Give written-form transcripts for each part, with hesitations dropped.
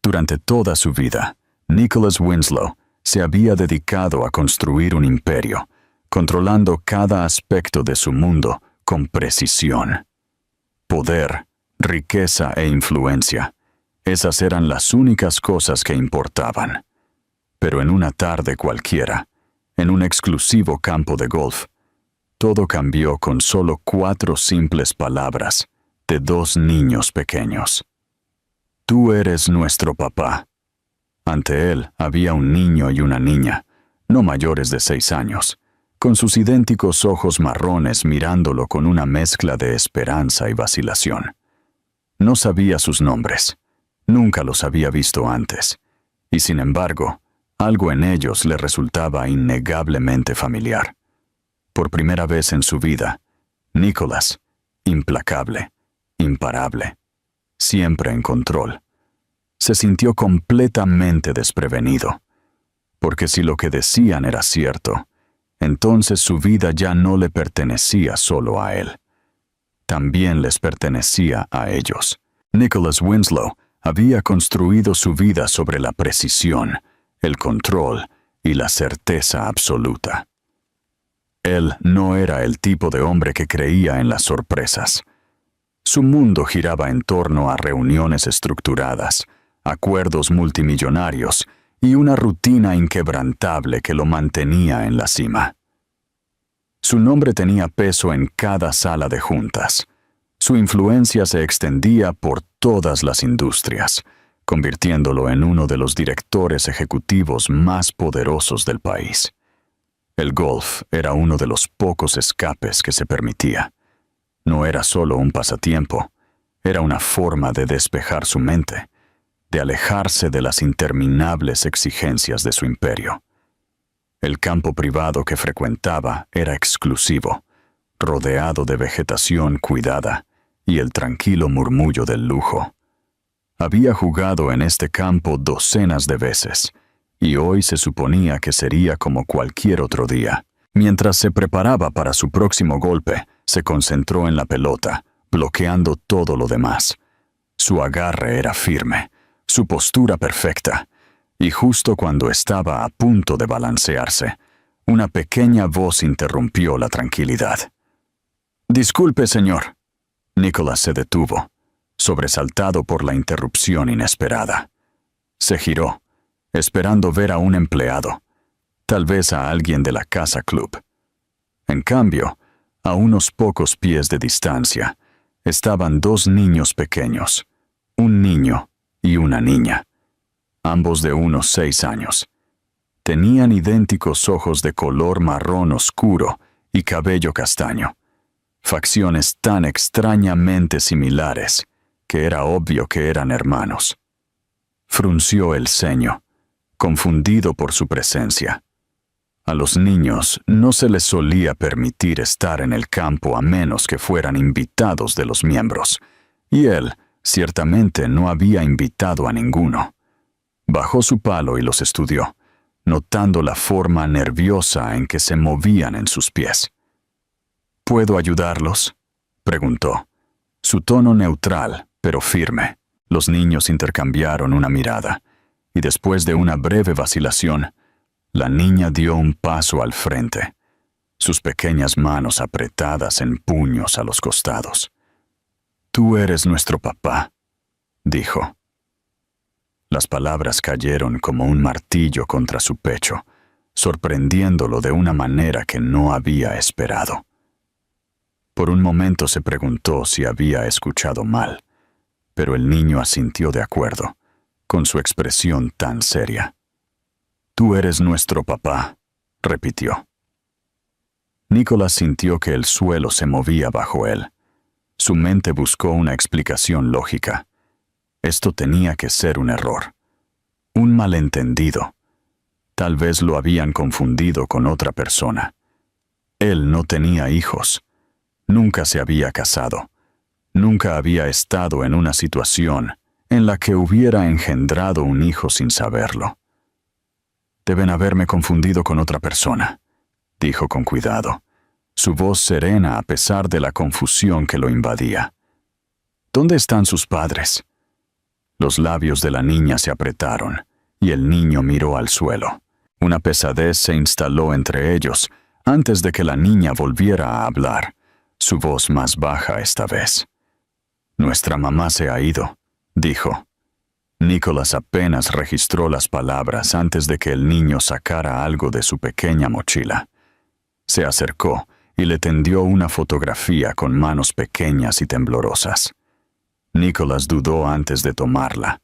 Durante toda su vida, Nicholas Winslow se había dedicado a construir un imperio, controlando cada aspecto de su mundo con precisión. Poder, riqueza e influencia, esas eran las únicas cosas que importaban. Pero en una tarde cualquiera, en un exclusivo campo de golf, todo cambió con solo 4 simples palabras de 2 niños pequeños. Tú eres nuestro papá. Ante él había un niño y una niña, no mayores de 6 años, con sus idénticos ojos marrones mirándolo con una mezcla de esperanza y vacilación. No sabía sus nombres, nunca los había visto antes, y sin embargo, algo en ellos le resultaba innegablemente familiar. Por primera vez en su vida, Nicholas, implacable, imparable, siempre en control, se sintió completamente desprevenido, porque si lo que decían era cierto, entonces su vida ya no le pertenecía solo a él. También les pertenecía a ellos. Nicholas Winslow había construido su vida sobre la precisión, el control y la certeza absoluta. Él no era el tipo de hombre que creía en las sorpresas. Su mundo giraba en torno a reuniones estructuradas, acuerdos multimillonarios y una rutina inquebrantable que lo mantenía en la cima. Su nombre tenía peso en cada sala de juntas. Su influencia se extendía por todas las industrias, convirtiéndolo en uno de los directores ejecutivos más poderosos del país. El golf era uno de los pocos escapes que se permitía. No era solo un pasatiempo, era una forma de despejar su mente, de alejarse de las interminables exigencias de su imperio. El campo privado que frecuentaba era exclusivo, rodeado de vegetación cuidada y el tranquilo murmullo del lujo. Había jugado en este campo docenas de veces, y hoy se suponía que sería como cualquier otro día. Mientras se preparaba para su próximo golpe, se concentró en la pelota, bloqueando todo lo demás. Su agarre era firme, su postura perfecta, y justo cuando estaba a punto de balancearse, una pequeña voz interrumpió la tranquilidad. «Disculpe, señor». Nicholas se detuvo, sobresaltado por la interrupción inesperada. Se giró, esperando ver a un empleado, tal vez a alguien de la casa club. En cambio, a unos pocos pies de distancia, estaban 2 niños pequeños, un niño y una niña, ambos de unos 6 años. Tenían idénticos ojos de color marrón oscuro y cabello castaño, facciones tan extrañamente similares que era obvio que eran hermanos. Frunció el ceño, confundido por su presencia. A los niños no se les solía permitir estar en el campo a menos que fueran invitados de los miembros, y él ciertamente no había invitado a ninguno. Bajó su palo y los estudió, notando la forma nerviosa en que se movían en sus pies. ¿Puedo ayudarlos?, preguntó. Su tono neutral, pero firme. Los niños intercambiaron una mirada, y después de una breve vacilación, la niña dio un paso al frente, sus pequeñas manos apretadas en puños a los costados. «Tú eres nuestro papá», dijo. Las palabras cayeron como un martillo contra su pecho, sorprendiéndolo de una manera que no había esperado. Por un momento se preguntó si había escuchado mal, pero el niño asintió de acuerdo, con su expresión tan seria. «Tú eres nuestro papá», repitió. Nicholas sintió que el suelo se movía bajo él. Su mente buscó una explicación lógica. Esto tenía que ser un error, un malentendido. Tal vez lo habían confundido con otra persona. Él no tenía hijos. Nunca se había casado. Nunca había estado en una situación en la que hubiera engendrado un hijo sin saberlo. «Deben haberme confundido con otra persona», dijo con cuidado, su voz serena a pesar de la confusión que lo invadía. «¿Dónde están sus padres?». Los labios de la niña se apretaron, y el niño miró al suelo. Una pesadez se instaló entre ellos antes de que la niña volviera a hablar, su voz más baja esta vez. «Nuestra mamá se ha ido», dijo. Nicholas apenas registró las palabras antes de que el niño sacara algo de su pequeña mochila. Se acercó y le tendió una fotografía con manos pequeñas y temblorosas. Nicholas dudó antes de tomarla.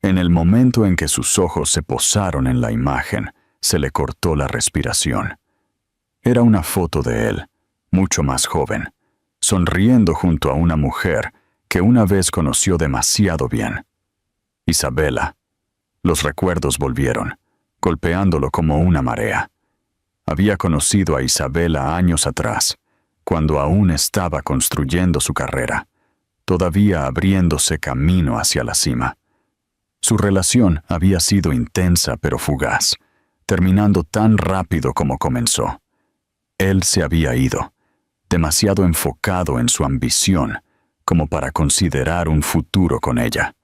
En el momento en que sus ojos se posaron en la imagen, se le cortó la respiración. Era una foto de él, mucho más joven, sonriendo junto a una mujer que una vez conoció demasiado bien. Isabella. Los recuerdos volvieron, golpeándolo como una marea. Había conocido a Isabella años atrás, cuando aún estaba construyendo su carrera, todavía abriéndose camino hacia la cima. Su relación había sido intensa pero fugaz, terminando tan rápido como comenzó. Él se había ido, demasiado enfocado en su ambición como para considerar un futuro con ella.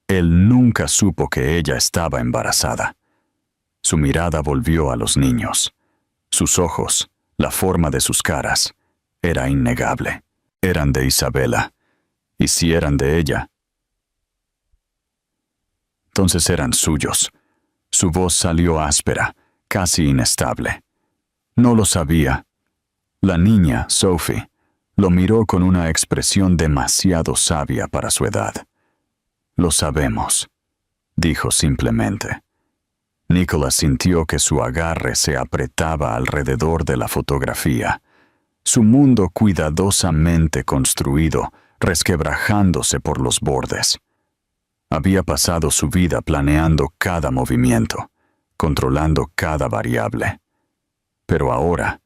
Él nunca supo que ella estaba embarazada. Su mirada volvió a los niños. Sus ojos, la forma de sus caras, era innegable. Eran de Isabella. Y si eran de ella, entonces eran suyos. Su voz salió áspera, casi inestable. No lo sabía. La niña, Sophie, lo miró con una expresión demasiado sabia para su edad. «Lo sabemos», dijo simplemente. Nicholas sintió que su agarre se apretaba alrededor de la fotografía, su mundo cuidadosamente construido, resquebrajándose por los bordes. Había pasado su vida planeando cada movimiento, controlando cada variable. Pero ahora,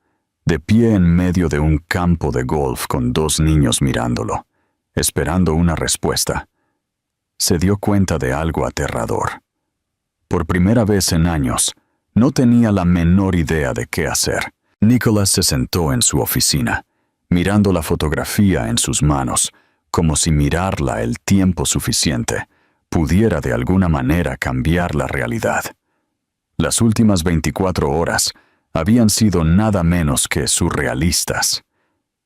de pie en medio de un campo de golf con dos niños mirándolo, esperando una respuesta, se dio cuenta de algo aterrador. Por primera vez en años, no tenía la menor idea de qué hacer. Nicholas se sentó en su oficina, mirando la fotografía en sus manos, como si mirarla el tiempo suficiente pudiera de alguna manera cambiar la realidad. Las últimas 24 horas habían sido nada menos que surrealistas.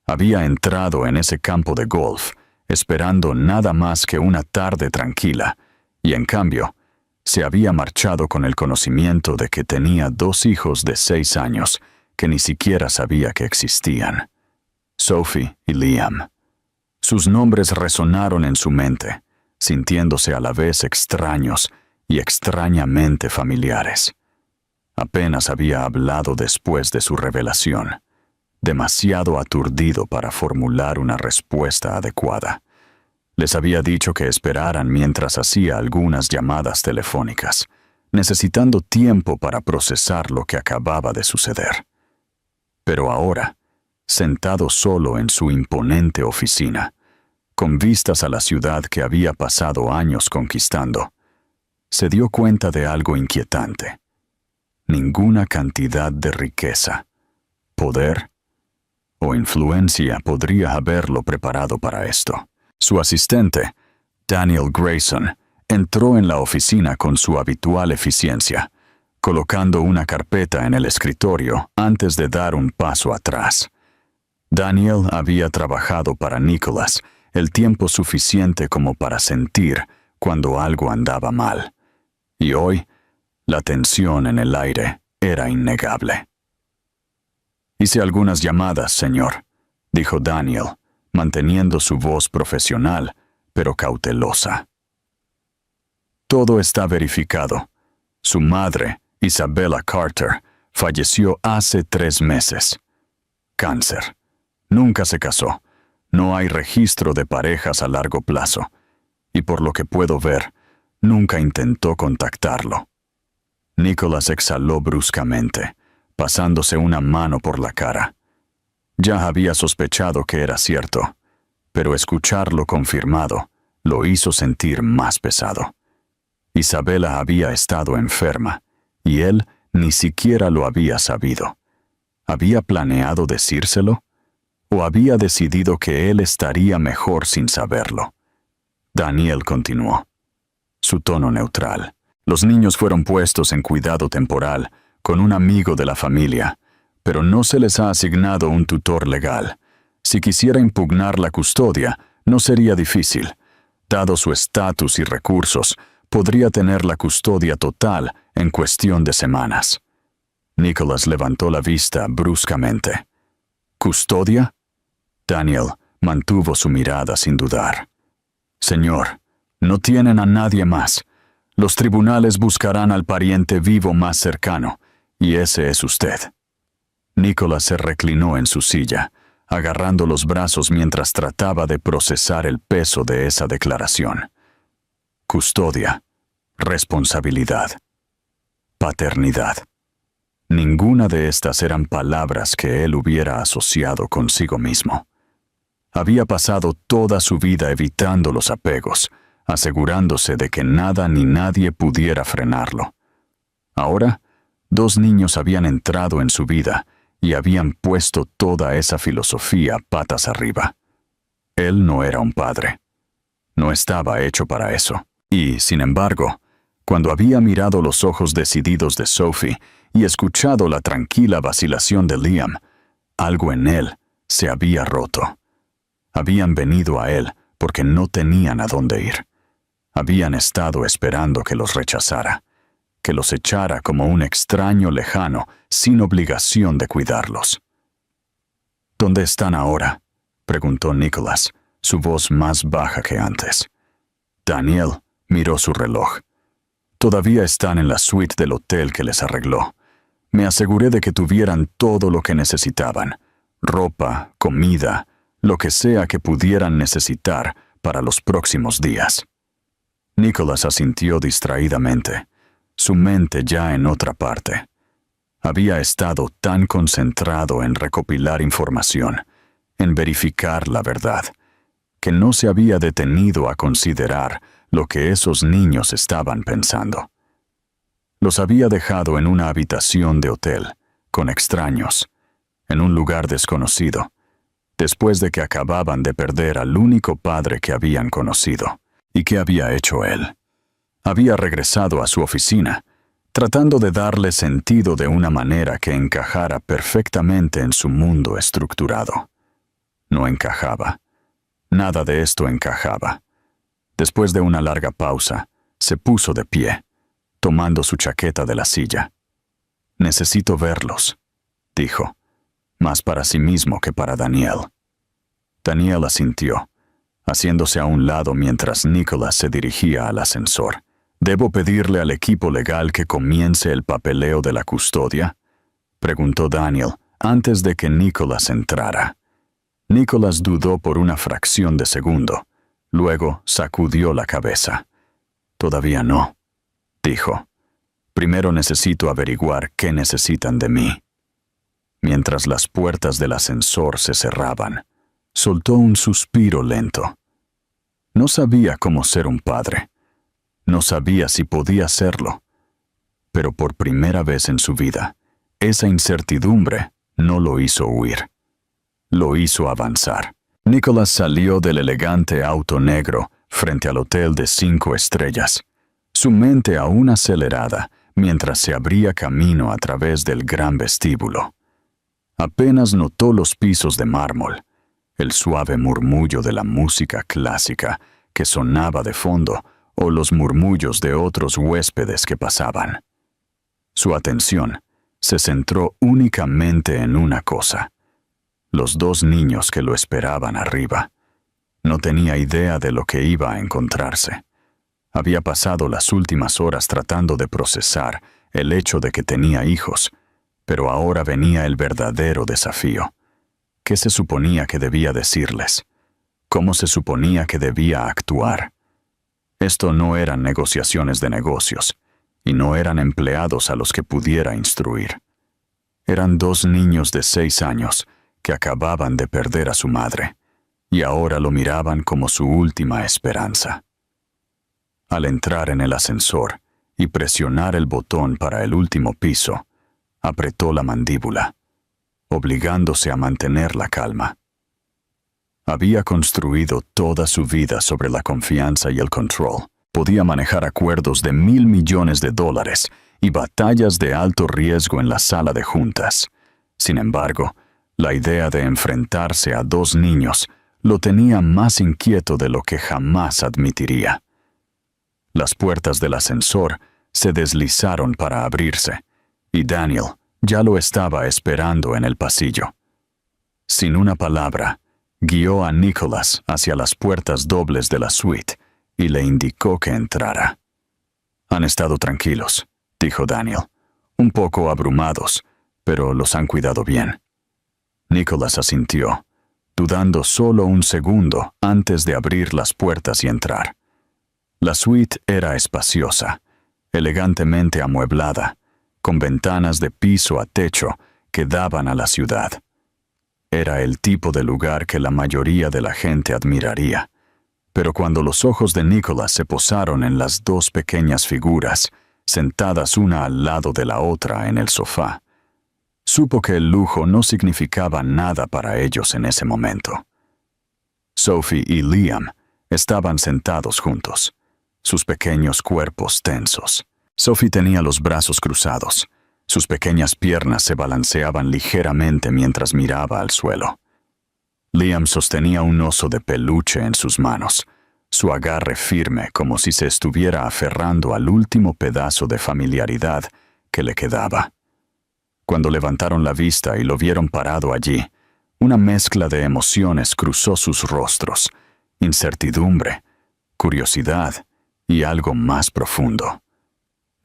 Había entrado en ese campo de golf esperando nada más que una tarde tranquila, y en cambio, se había marchado con el conocimiento de que tenía 2 hijos de 6 años que ni siquiera sabía que existían. Sophie y Liam. Sus nombres resonaron en su mente, sintiéndose a la vez extraños y extrañamente familiares. Apenas había hablado después de su revelación, demasiado aturdido para formular una respuesta adecuada. Les había dicho que esperaran mientras hacía algunas llamadas telefónicas, necesitando tiempo para procesar lo que acababa de suceder. Pero ahora, sentado solo en su imponente oficina, con vistas a la ciudad que había pasado años conquistando, se dio cuenta de algo inquietante. Ninguna cantidad de riqueza, poder o influencia podría haberlo preparado para esto. Su asistente, Daniel Grayson, entró en la oficina con su habitual eficiencia, colocando una carpeta en el escritorio antes de dar un paso atrás. Daniel había trabajado para Nicholas el tiempo suficiente como para sentir cuando algo andaba mal, y hoy la tensión en el aire era innegable. «Hice algunas llamadas, señor», dijo Daniel, manteniendo su voz profesional, pero cautelosa. «Todo está verificado. Su madre, Isabella Carter, falleció hace 3 meses. Cáncer. Nunca se casó. No hay registro de parejas a largo plazo. Y por lo que puedo ver, nunca intentó contactarlo». Nicholas exhaló bruscamente, pasándose una mano por la cara. Ya había sospechado que era cierto, pero escucharlo confirmado lo hizo sentir más pesado. Isabella había estado enferma, y él ni siquiera lo había sabido. ¿Había planeado decírselo? ¿O había decidido que él estaría mejor sin saberlo? Daniel continuó. su tono neutral. Los niños fueron puestos en cuidado temporal con un amigo de la familia, pero no se les ha asignado un tutor legal. Si quisiera impugnar la custodia, no sería difícil. Dado su estatus y recursos, podría tener la custodia total en cuestión de semanas. Nicholas levantó la vista bruscamente. ¿Custodia? Daniel mantuvo su mirada sin dudar. Señor, no tienen a nadie más. Los tribunales buscarán al pariente vivo más cercano, y ese es usted. Nicholas se reclinó en su silla, agarrando los brazos mientras trataba de procesar el peso de esa declaración. Custodia, responsabilidad, paternidad. Ninguna de estas eran palabras que él hubiera asociado consigo mismo. Había pasado toda su vida evitando los apegos, asegurándose de que nada ni nadie pudiera frenarlo. Ahora, 2 niños habían entrado en su vida y habían puesto toda esa filosofía patas arriba. Él no era un padre. No estaba hecho para eso. Y, sin embargo, cuando había mirado los ojos decididos de Sophie y escuchado la tranquila vacilación de Liam, algo en él se había roto. Habían venido a él porque no tenían a dónde ir. Habían estado esperando que los rechazara, que los echara como un extraño lejano sin obligación de cuidarlos. ¿Dónde están ahora?, preguntó Nicholas, su voz más baja que antes. Daniel miró su reloj. Todavía están en la suite del hotel que les arregló. Me aseguré de que tuvieran todo lo que necesitaban: ropa, comida, lo que sea que pudieran necesitar para los próximos días. Nicholas asintió distraídamente, su mente ya en otra parte. Había estado tan concentrado en recopilar información, en verificar la verdad, que no se había detenido a considerar lo que esos niños estaban pensando. Los había dejado en una habitación de hotel, con extraños, en un lugar desconocido, después de que acababan de perder al único padre que habían conocido. ¿Y qué había hecho él? Había regresado a su oficina, tratando de darle sentido de una manera que encajara perfectamente en su mundo estructurado. No encajaba. Nada de esto encajaba. Después de una larga pausa, se puso de pie, tomando su chaqueta de la silla. «Necesito verlos», dijo, más para sí mismo que para Daniel. Daniel asintió, haciéndose a un lado mientras Nicholas se dirigía al ascensor. «¿Debo pedirle al equipo legal que comience el papeleo de la custodia?», preguntó Daniel antes de que Nicholas entrara. Nicholas dudó por una fracción de segundo. Luego sacudió la cabeza. «Todavía no», dijo. «Primero necesito averiguar qué necesitan de mí». Mientras las puertas del ascensor se cerraban, soltó un suspiro lento. No sabía cómo ser un padre. No sabía si podía serlo. Pero por primera vez en su vida, esa incertidumbre no lo hizo huir. Lo hizo avanzar. Nicholas salió del elegante auto negro frente al hotel de 5 estrellas, su mente aún acelerada mientras se abría camino a través del gran vestíbulo. Apenas notó los pisos de mármol, el suave murmullo de la música clásica que sonaba de fondo o los murmullos de otros huéspedes que pasaban. Su atención se centró únicamente en una cosa: los 2 niños que lo esperaban arriba. No tenía idea de lo que iba a encontrarse. Había pasado las últimas horas tratando de procesar el hecho de que tenía hijos, pero ahora venía el verdadero desafío. ¿Qué se suponía que debía decirles? ¿Cómo se suponía que debía actuar? Esto no eran negociaciones de negocios, y no eran empleados a los que pudiera instruir. Eran 2 niños de 6 años que acababan de perder a su madre, y ahora lo miraban como su última esperanza. Al entrar en el ascensor y presionar el botón para el último piso, apretó la mandíbula, obligándose a mantener la calma. Había construido toda su vida sobre la confianza y el control. Podía manejar acuerdos de $1,000 millones y batallas de alto riesgo en la sala de juntas. Sin embargo, la idea de enfrentarse a 2 niños lo tenía más inquieto de lo que jamás admitiría. Las puertas del ascensor se deslizaron para abrirse, y Daniel ya lo estaba esperando en el pasillo. Sin una palabra, guió a Nicholas hacia las puertas dobles de la suite y le indicó que entrara. «Han estado tranquilos», dijo Daniel, «un poco abrumados, pero los han cuidado bien». Nicholas asintió, dudando solo un segundo antes de abrir las puertas y entrar. La suite era espaciosa, elegantemente amueblada, con ventanas de piso a techo que daban a la ciudad. Era el tipo de lugar que la mayoría de la gente admiraría, pero cuando los ojos de Nicholas se posaron en las 2 pequeñas figuras, sentadas una al lado de la otra en el sofá, supo que el lujo no significaba nada para ellos en ese momento. Sophie y Liam estaban sentados juntos, sus pequeños cuerpos tensos. Sophie tenía los brazos cruzados. Sus pequeñas piernas se balanceaban ligeramente mientras miraba al suelo. Liam sostenía un oso de peluche en sus manos, su agarre firme como si se estuviera aferrando al último pedazo de familiaridad que le quedaba. Cuando levantaron la vista y lo vieron parado allí, una mezcla de emociones cruzó sus rostros: incertidumbre, curiosidad y algo más profundo.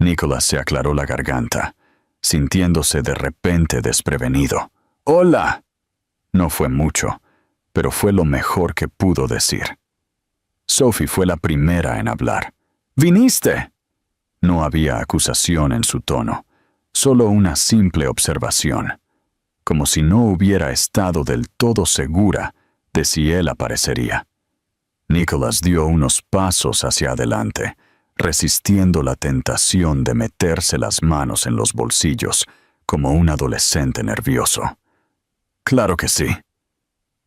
Nicholas se aclaró la garganta, sintiéndose de repente desprevenido. «¡Hola!». No fue mucho, pero fue lo mejor que pudo decir. Sophie fue la primera en hablar. «¿Viniste?». No había acusación en su tono, solo una simple observación, como si no hubiera estado del todo segura de si él aparecería. Nicholas dio unos pasos hacia adelante, resistiendo la tentación de meterse las manos en los bolsillos como un adolescente nervioso. «Claro que sí».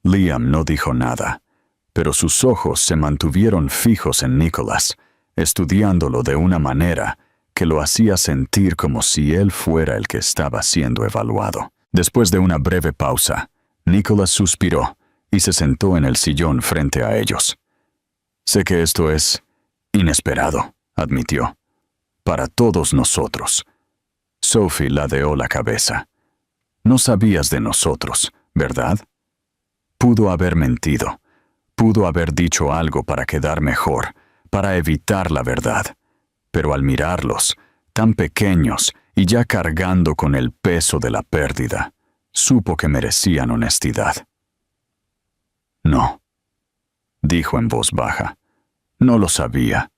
Liam no dijo nada, pero sus ojos se mantuvieron fijos en Nicholas, estudiándolo de una manera que lo hacía sentir como si él fuera el que estaba siendo evaluado. Después de una breve pausa, Nicholas suspiró y se sentó en el sillón frente a ellos. «Sé que esto es inesperado», admitió. «Para todos nosotros». Sophie ladeó la cabeza. «No sabías de nosotros, ¿verdad?». Pudo haber mentido. Pudo haber dicho algo para quedar mejor, para evitar la verdad. Pero al mirarlos, tan pequeños y ya cargando con el peso de la pérdida, supo que merecían honestidad. «No», dijo en voz baja. «No lo sabía».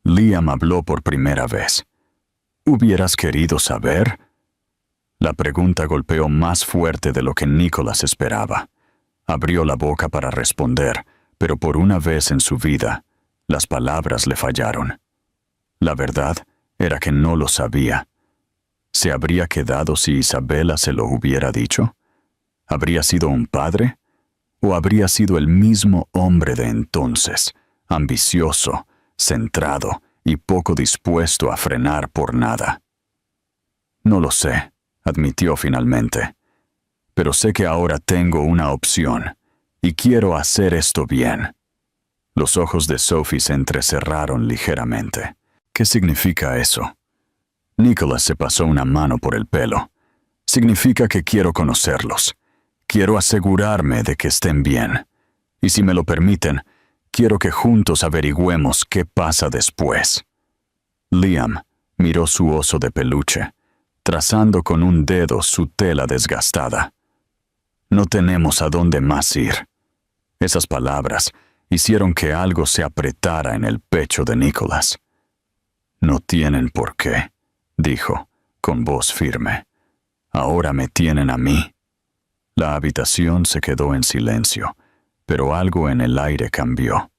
Liam habló por primera vez. «¿Hubieras querido saber?». La pregunta golpeó más fuerte de lo que Nicholas esperaba. Abrió la boca para responder, pero por una vez en su vida, las palabras le fallaron. La verdad era que no lo sabía. ¿Se habría quedado si Isabella se lo hubiera dicho? ¿Habría sido un padre? ¿O habría sido el mismo hombre de entonces, ambicioso, centrado y poco dispuesto a frenar por nada? «No lo sé», admitió finalmente. «Pero sé que ahora tengo una opción, y quiero hacer esto bien». Los ojos de Sophie se entrecerraron ligeramente. «¿Qué significa eso?». Nicholas se pasó una mano por el pelo. «Significa que quiero conocerlos. Quiero asegurarme de que estén bien. Y si me lo permiten, quiero que juntos averigüemos qué pasa después». Liam miró su oso de peluche, trazando con un dedo su tela desgastada. «No tenemos a dónde más ir». Esas palabras hicieron que algo se apretara en el pecho de Nicholas. «No tienen por qué», dijo, con voz firme. «Ahora me tienen a mí». La habitación se quedó en silencio, pero algo en el aire cambió.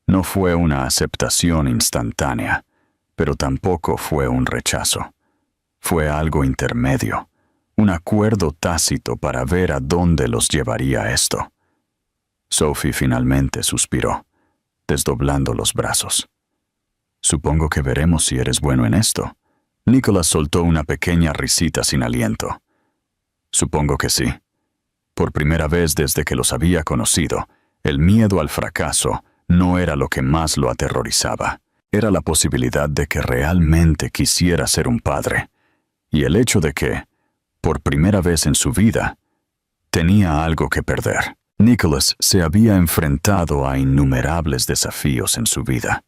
No fue una aceptación instantánea, pero tampoco fue un rechazo. Fue algo intermedio, un acuerdo tácito para ver a dónde los llevaría esto. Sophie finalmente suspiró, desdoblando los brazos. Supongo que veremos si eres bueno en esto. Nicholas soltó una pequeña risita sin aliento. Supongo que sí. Por primera vez desde que los había conocido, el miedo al fracaso no era lo que más lo aterrorizaba. Era la posibilidad de que realmente quisiera ser un padre, y el hecho de que, por primera vez en su vida, tenía algo que perder. Nicholas se había enfrentado a innumerables desafíos en su vida.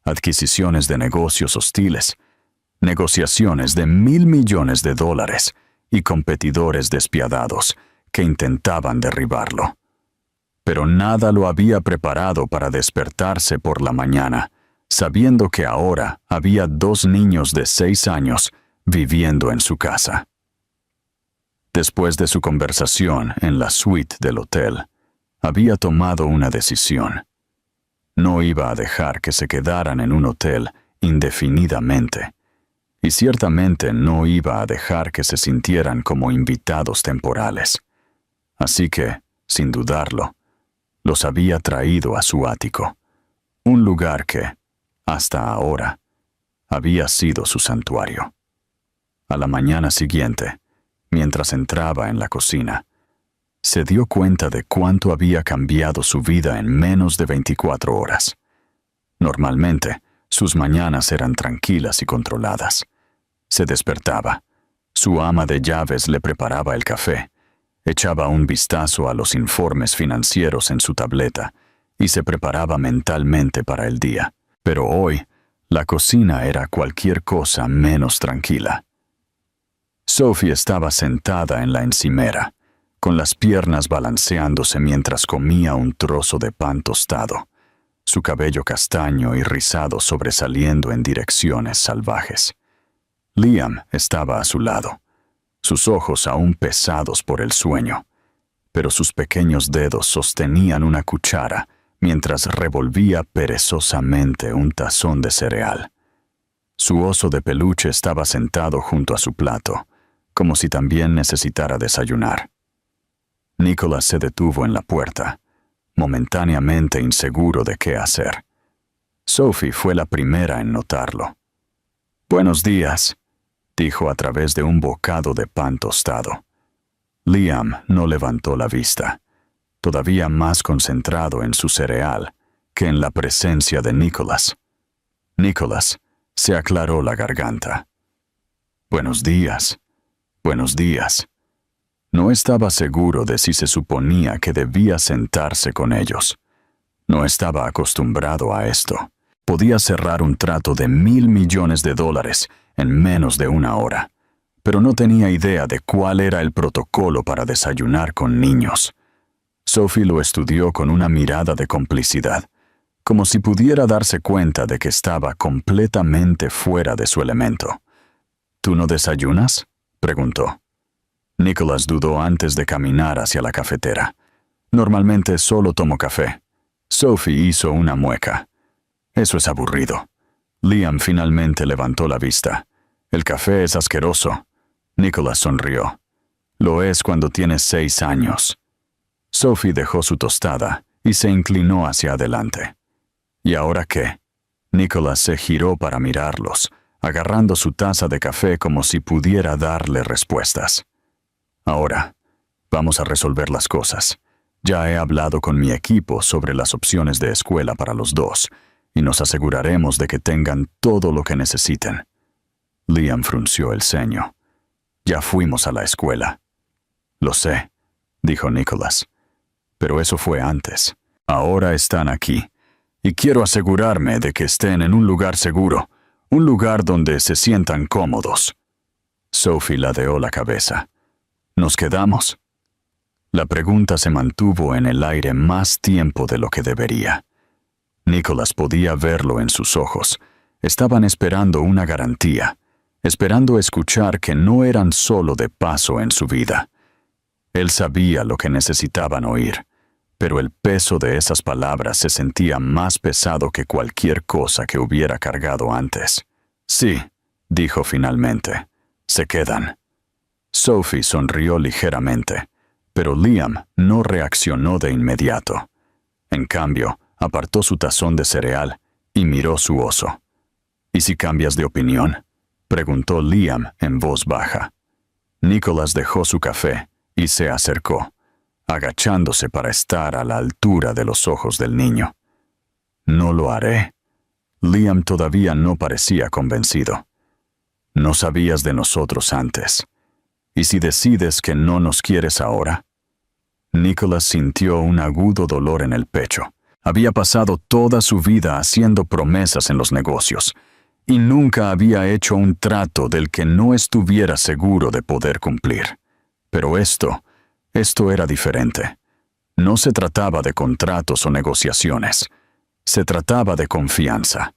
Adquisiciones de negocios hostiles, negociaciones de $1,000 millones y competidores despiadados que intentaban derribarlo. Pero nada lo había preparado para despertarse por la mañana, sabiendo que ahora había 2 niños de 6 años viviendo en su casa. Después de su conversación en la suite del hotel, había tomado una decisión. No iba a dejar que se quedaran en un hotel indefinidamente, y ciertamente no iba a dejar que se sintieran como invitados temporales. Así que, sin dudarlo, los había traído a su ático, un lugar que, hasta ahora, había sido su santuario. A la mañana siguiente, mientras entraba en la cocina, se dio cuenta de cuánto había cambiado su vida en menos de 24 horas. Normalmente, sus mañanas eran tranquilas y controladas. Se despertaba, su ama de llaves le preparaba el café, echaba un vistazo a los informes financieros en su tableta y se preparaba mentalmente para el día. Pero hoy, la cocina era cualquier cosa menos tranquila. Sophie estaba sentada en la encimera, con las piernas balanceándose mientras comía un trozo de pan tostado, su cabello castaño y rizado sobresaliendo en direcciones salvajes. Liam estaba a su lado, sus ojos aún pesados por el sueño, pero sus pequeños dedos sostenían una cuchara mientras revolvía perezosamente un tazón de cereal. Su oso de peluche estaba sentado junto a su plato, como si también necesitara desayunar. Nicholas se detuvo en la puerta, momentáneamente inseguro de qué hacer. Sophie fue la primera en notarlo. «Buenos días», dijo a través de un bocado de pan tostado. Liam no levantó la vista, todavía más concentrado en su cereal que en la presencia de Nicholas. Nicholas se aclaró la garganta. «Buenos días, buenos días». No estaba seguro de si se suponía que debía sentarse con ellos. No estaba acostumbrado a esto. Podía cerrar un trato de $1,000 millones en menos de una hora, pero no tenía idea de cuál era el protocolo para desayunar con niños. Sophie lo estudió con una mirada de complicidad, como si pudiera darse cuenta de que estaba completamente fuera de su elemento. «¿Tú no desayunas?», preguntó. Nicholas dudó antes de caminar hacia la cafetera. «Normalmente solo tomo café». Sophie hizo una mueca. «Eso es aburrido». Liam finalmente levantó la vista. «El café es asqueroso». Nicholas sonrió. «Lo es cuando tienes 6 años». Sophie dejó su tostada y se inclinó hacia adelante. «¿Y ahora qué?». Nicholas se giró para mirarlos, agarrando su taza de café como si pudiera darle respuestas. «Ahora, vamos a resolver las cosas. Ya he hablado con mi equipo sobre las opciones de escuela para los dos, y nos aseguraremos de que tengan todo lo que necesiten». Liam frunció el ceño. «Ya fuimos a la escuela». «Lo sé», dijo Nicholas. «Pero eso fue antes. Ahora están aquí, y quiero asegurarme de que estén en un lugar seguro, un lugar donde se sientan cómodos». Sophie ladeó la cabeza. «¿Nos quedamos?». La pregunta se mantuvo en el aire más tiempo de lo que debería. Nicholas podía verlo en sus ojos. Estaban esperando una garantía, esperando escuchar que no eran solo de paso en su vida. Él sabía lo que necesitaban oír, pero el peso de esas palabras se sentía más pesado que cualquier cosa que hubiera cargado antes. «Sí», dijo finalmente, «se quedan». Sophie sonrió ligeramente, pero Liam no reaccionó de inmediato. En cambio, apartó su tazón de cereal y miró su oso. ¿Y si cambias de opinión?, preguntó Liam en voz baja. Nicholas dejó su café y se acercó, agachándose para estar a la altura de los ojos del niño. No lo haré. Liam todavía no parecía convencido. No sabías de nosotros antes. ¿Y si decides que no nos quieres ahora? Nicholas sintió un agudo dolor en el pecho. Había pasado toda su vida haciendo promesas en los negocios, y nunca había hecho un trato del que no estuviera seguro de poder cumplir. Pero esto era diferente. No se trataba de contratos o negociaciones. Se trataba de confianza,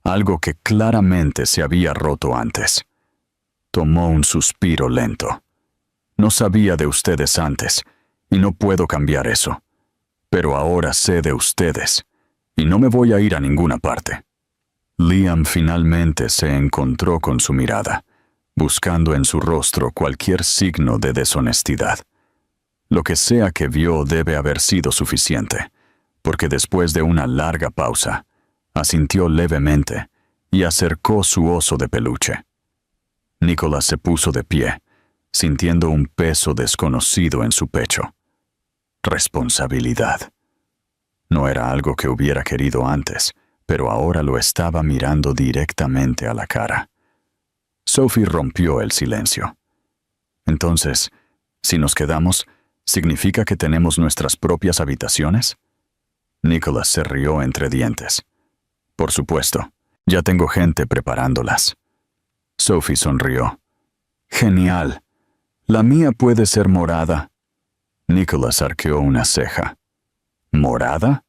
algo que claramente se había roto antes. Tomó un suspiro lento. No sabía de ustedes antes, y no puedo cambiar eso. Pero ahora sé de ustedes, y no me voy a ir a ninguna parte. Liam finalmente se encontró con su mirada, buscando en su rostro cualquier signo de deshonestidad. Lo que sea que vio debe haber sido suficiente, porque después de una larga pausa, asintió levemente y acercó su oso de peluche. Nicholas se puso de pie, sintiendo un peso desconocido en su pecho. Responsabilidad. No era algo que hubiera querido antes, pero ahora lo estaba mirando directamente a la cara. Sophie rompió el silencio. Entonces, si nos quedamos, ¿significa que tenemos nuestras propias habitaciones? Nicholas se rió entre dientes. Por supuesto, ya tengo gente preparándolas. Sophie sonrió. Genial. La mía puede ser morada. Nicholas arqueó una ceja. ¿Morada?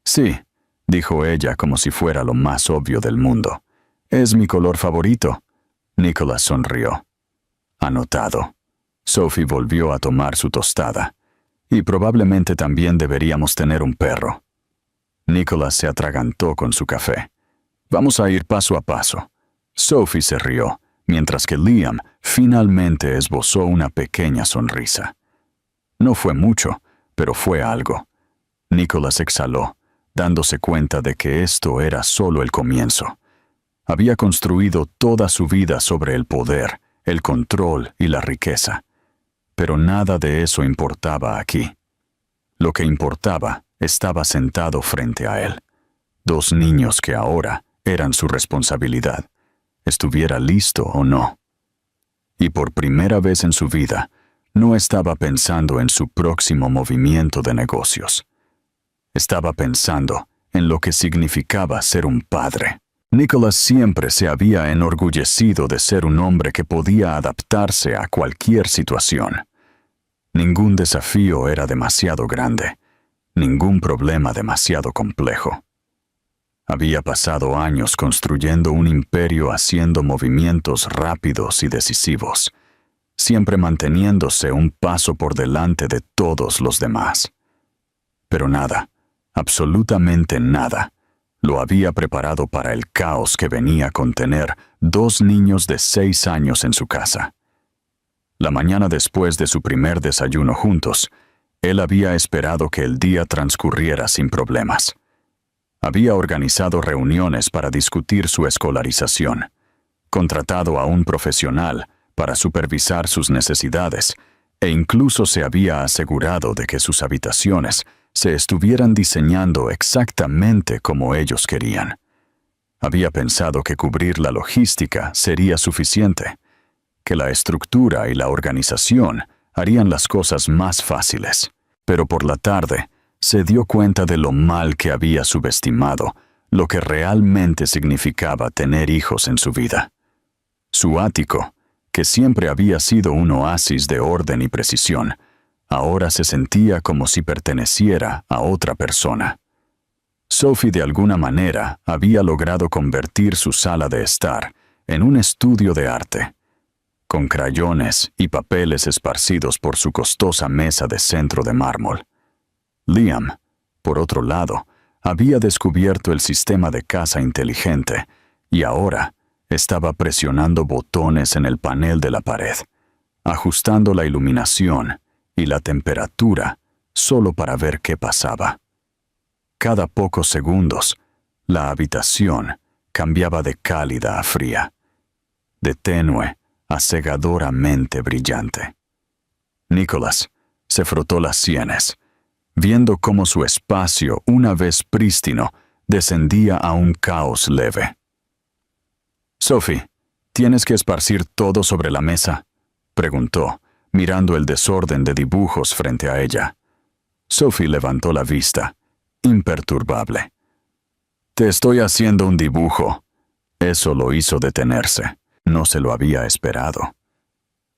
Sí, dijo ella como si fuera lo más obvio del mundo. Es mi color favorito. Nicholas sonrió. Anotado. Sophie volvió a tomar su tostada. Y probablemente también deberíamos tener un perro. Nicholas se atragantó con su café. Vamos a ir paso a paso. Sophie se rió, mientras que Liam finalmente esbozó una pequeña sonrisa. No fue mucho, pero fue algo. Nicholas exhaló, dándose cuenta de que esto era solo el comienzo. Había construido toda su vida sobre el poder, el control y la riqueza. Pero nada de eso importaba aquí. Lo que importaba estaba sentado frente a él. 2 niños que ahora eran su responsabilidad, estuviera listo o no. Y por primera vez en su vida, no estaba pensando en su próximo movimiento de negocios. Estaba pensando en lo que significaba ser un padre. Nicholas siempre se había enorgullecido de ser un hombre que podía adaptarse a cualquier situación. Ningún desafío era demasiado grande, ningún problema demasiado complejo. Había pasado años construyendo un imperio haciendo movimientos rápidos y decisivos, siempre manteniéndose un paso por delante de todos los demás. Pero nada, absolutamente nada, lo había preparado para el caos que venía con tener 2 niños de 6 años en su casa. La mañana después de su primer desayuno juntos, él había esperado que el día transcurriera sin problemas. Había organizado reuniones para discutir su escolarización, contratado a un profesional para supervisar sus necesidades, e incluso se había asegurado de que sus habitaciones se estuvieran diseñando exactamente como ellos querían. Había pensado que cubrir la logística sería suficiente, que la estructura y la organización harían las cosas más fáciles. Pero por la tarde se dio cuenta de lo mal que había subestimado lo que realmente significaba tener hijos en su vida. Su ático, que siempre había sido un oasis de orden y precisión, ahora se sentía como si perteneciera a otra persona. Sophie de alguna manera había logrado convertir su sala de estar en un estudio de arte, con crayones y papeles esparcidos por su costosa mesa de centro de mármol. Liam, por otro lado, había descubierto el sistema de casa inteligente y ahora estaba presionando botones en el panel de la pared, ajustando la iluminación y la temperatura solo para ver qué pasaba. Cada pocos segundos, la habitación cambiaba de cálida a fría, de tenue a cegadoramente brillante. Nicholas se frotó las sienes, viendo cómo su espacio, una vez prístino, descendía a un caos leve. «Sophie, ¿tienes que esparcir todo sobre la mesa?», preguntó, mirando el desorden de dibujos frente a ella. Sophie levantó la vista, imperturbable. «Te estoy haciendo un dibujo». Eso lo hizo detenerse. No se lo había esperado.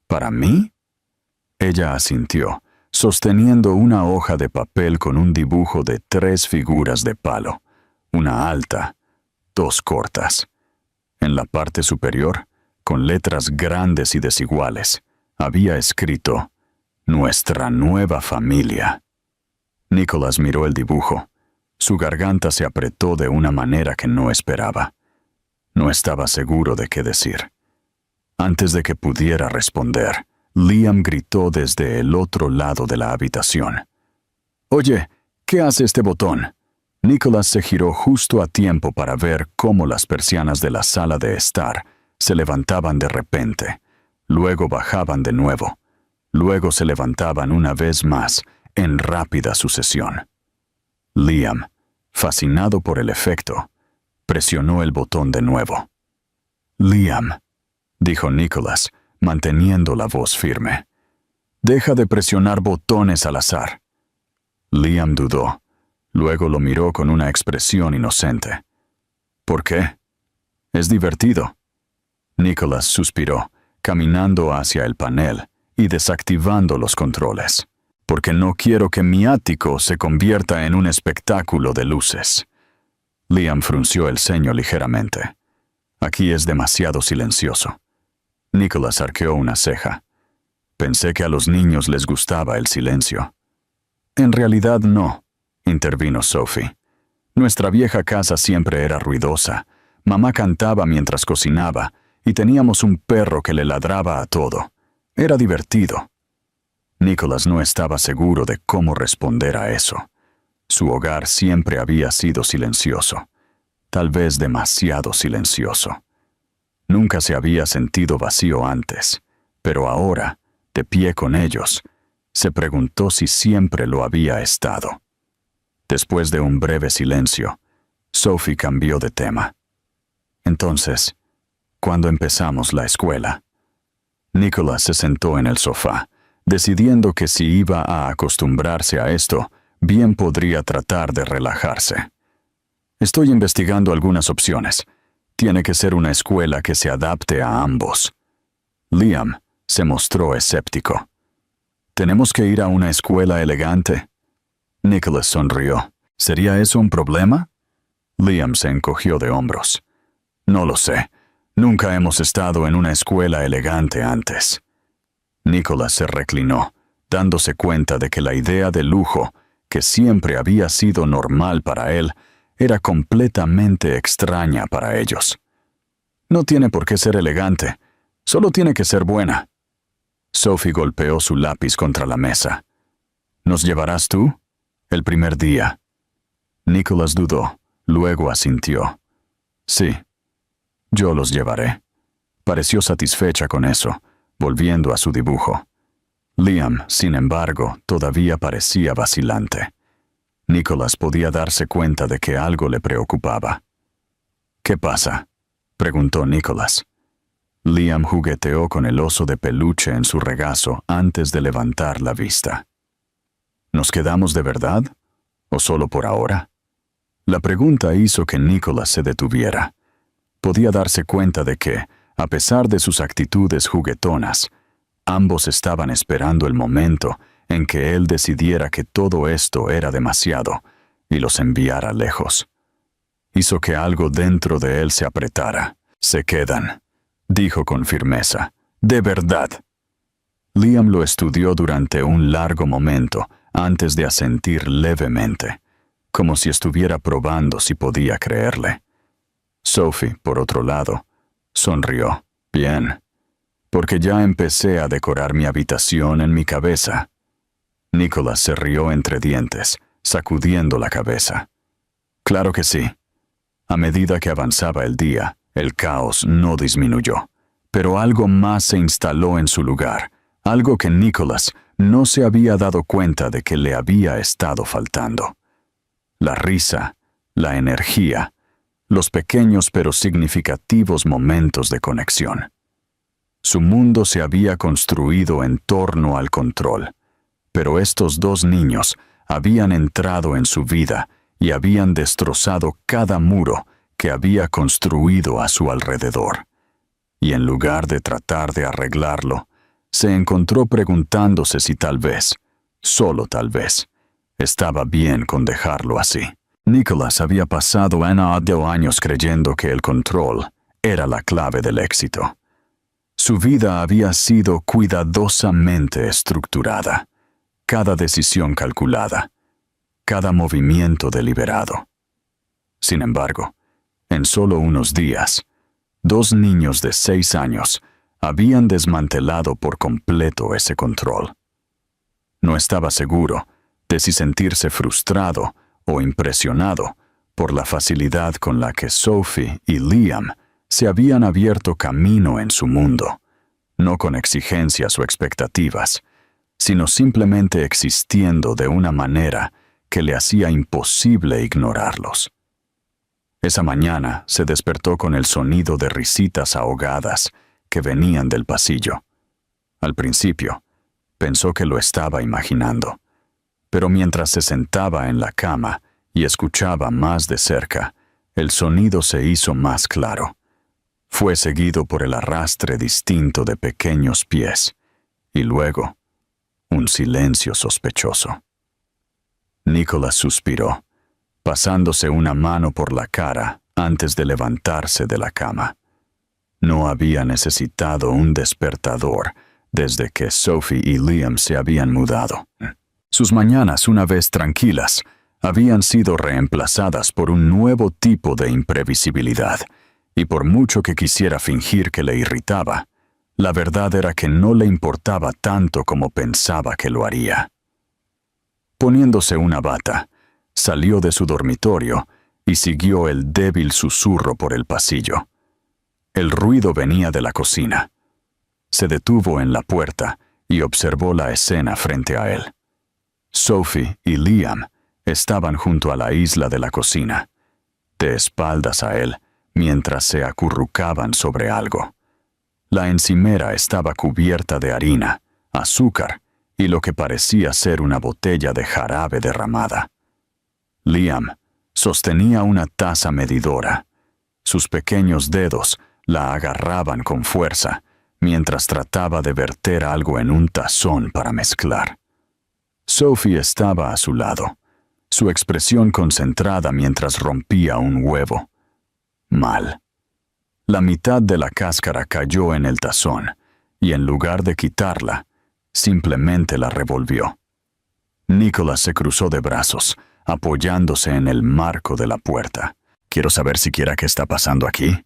«¿Para mí?». Ella asintió, sosteniendo una hoja de papel con un dibujo de 3 figuras de palo, una alta, 2 cortas. En la parte superior, con letras grandes y desiguales, había escrito «Nuestra nueva familia». Nicholas miró el dibujo. Su garganta se apretó de una manera que no esperaba. No estaba seguro de qué decir. Antes de que pudiera responder, Liam gritó desde el otro lado de la habitación. «Oye, ¿qué hace este botón?». Nicholas se giró justo a tiempo para ver cómo las persianas de la sala de estar se levantaban de repente, luego bajaban de nuevo, luego se levantaban una vez más en rápida sucesión. Liam, fascinado por el efecto, presionó el botón de nuevo. «Liam», dijo Nicholas, manteniendo la voz firme, «deja de presionar botones al azar». Liam dudó. Luego lo miró con una expresión inocente. «¿Por qué?». «Es divertido». Nicholas suspiró, caminando hacia el panel y desactivando los controles. «Porque no quiero que mi ático se convierta en un espectáculo de luces». Liam frunció el ceño ligeramente. «Aquí es demasiado silencioso». Nicholas arqueó una ceja. «Pensé que a los niños les gustaba el silencio». «En realidad no», intervino Sophie. «Nuestra vieja casa siempre era ruidosa. Mamá cantaba mientras cocinaba y teníamos un perro que le ladraba a todo. Era divertido». Nicholas no estaba seguro de cómo responder a eso. Su hogar siempre había sido silencioso, tal vez demasiado silencioso. Nunca se había sentido vacío antes, pero ahora, de pie con ellos, se preguntó si siempre lo había estado. Después de un breve silencio, Sophie cambió de tema. «Entonces, ¿cuándo empezamos la escuela?». Nicholas se sentó en el sofá, decidiendo que si iba a acostumbrarse a esto, bien podría tratar de relajarse. «Estoy investigando algunas opciones. Tiene que ser una escuela que se adapte a ambos». Liam se mostró escéptico. «¿Tenemos que ir a una escuela elegante?». Nicholas sonrió. «¿Sería eso un problema?». Liam se encogió de hombros. «No lo sé. Nunca hemos estado en una escuela elegante antes». Nicholas se reclinó, dándose cuenta de que la idea de lujo, que siempre había sido normal para él, era completamente extraña para ellos. «No tiene por qué ser elegante. Solo tiene que ser buena». Sophie golpeó su lápiz contra la mesa. «¿Nos llevarás tú?». «El primer día». Nicholas dudó, luego asintió. «Sí, yo los llevaré». Pareció satisfecha con eso, volviendo a su dibujo. Liam, sin embargo, todavía parecía vacilante. Nicholas podía darse cuenta de que algo le preocupaba. «¿Qué pasa?», preguntó Nicholas. Liam jugueteó con el oso de peluche en su regazo antes de levantar la vista. «¿Nos quedamos de verdad? ¿O solo por ahora?». La pregunta hizo que Nicholas se detuviera. Podía darse cuenta de que, a pesar de sus actitudes juguetonas, ambos estaban esperando el momento en que él decidiera que todo esto era demasiado y los enviara lejos. Hizo que algo dentro de él se apretara. «Se quedan», dijo con firmeza. «De verdad». Liam lo estudió durante un largo momento antes de asentir levemente, como si estuviera probando si podía creerle. Sophie, por otro lado, sonrió. «Bien, porque ya empecé a decorar mi habitación en mi cabeza». Nicholas se rió entre dientes, sacudiendo la cabeza. «Claro que sí». A medida que avanzaba el día, el caos no disminuyó, pero algo más se instaló en su lugar, algo que Nicholas no se había dado cuenta de que le había estado faltando. La risa, la energía, los pequeños pero significativos momentos de conexión. Su mundo se había construido en torno al control, pero estos dos niños habían entrado en su vida y habían destrozado cada muro que había construido a su alrededor. Y en lugar de tratar de arreglarlo, se encontró preguntándose si tal vez, solo tal vez, estaba bien con dejarlo así. Nicholas había pasado años creyendo que el control era la clave del éxito. Su vida había sido cuidadosamente estructurada, cada decisión calculada, cada movimiento deliberado. Sin embargo, en solo unos días, dos niños de 6 años habían desmantelado por completo ese control. No estaba seguro de si sentirse frustrado o impresionado por la facilidad con la que Sophie y Liam se habían abierto camino en su mundo, no con exigencias o expectativas, sino simplemente existiendo de una manera que le hacía imposible ignorarlos. Esa mañana se despertó con el sonido de risitas ahogadas que venían del pasillo. Al principio, pensó que lo estaba imaginando, pero mientras se sentaba en la cama y escuchaba más de cerca, el sonido se hizo más claro. Fue seguido por el arrastre distinto de pequeños pies, y luego, un silencio sospechoso. Nicholas suspiró, pasándose una mano por la cara antes de levantarse de la cama. No había necesitado un despertador desde que Sophie y Liam se habían mudado. Sus mañanas, una vez tranquilas, habían sido reemplazadas por un nuevo tipo de imprevisibilidad, y por mucho que quisiera fingir que le irritaba, la verdad era que no le importaba tanto como pensaba que lo haría. Poniéndose una bata, salió de su dormitorio y siguió el débil susurro por el pasillo. El ruido venía de la cocina. Se detuvo en la puerta y observó la escena frente a él. Sophie y Liam estaban junto a la isla de la cocina, de espaldas a él, mientras se acurrucaban sobre algo. La encimera estaba cubierta de harina, azúcar y lo que parecía ser una botella de jarabe derramada. Liam sostenía una taza medidora. Sus pequeños dedos la agarraban con fuerza, mientras trataba de verter algo en un tazón para mezclar. Sophie estaba a su lado, su expresión concentrada mientras rompía un huevo. Mal. La mitad de la cáscara cayó en el tazón, y en lugar de quitarla, simplemente la revolvió. Nicholas se cruzó de brazos, apoyándose en el marco de la puerta. «¿Quiero saber siquiera qué está pasando aquí?»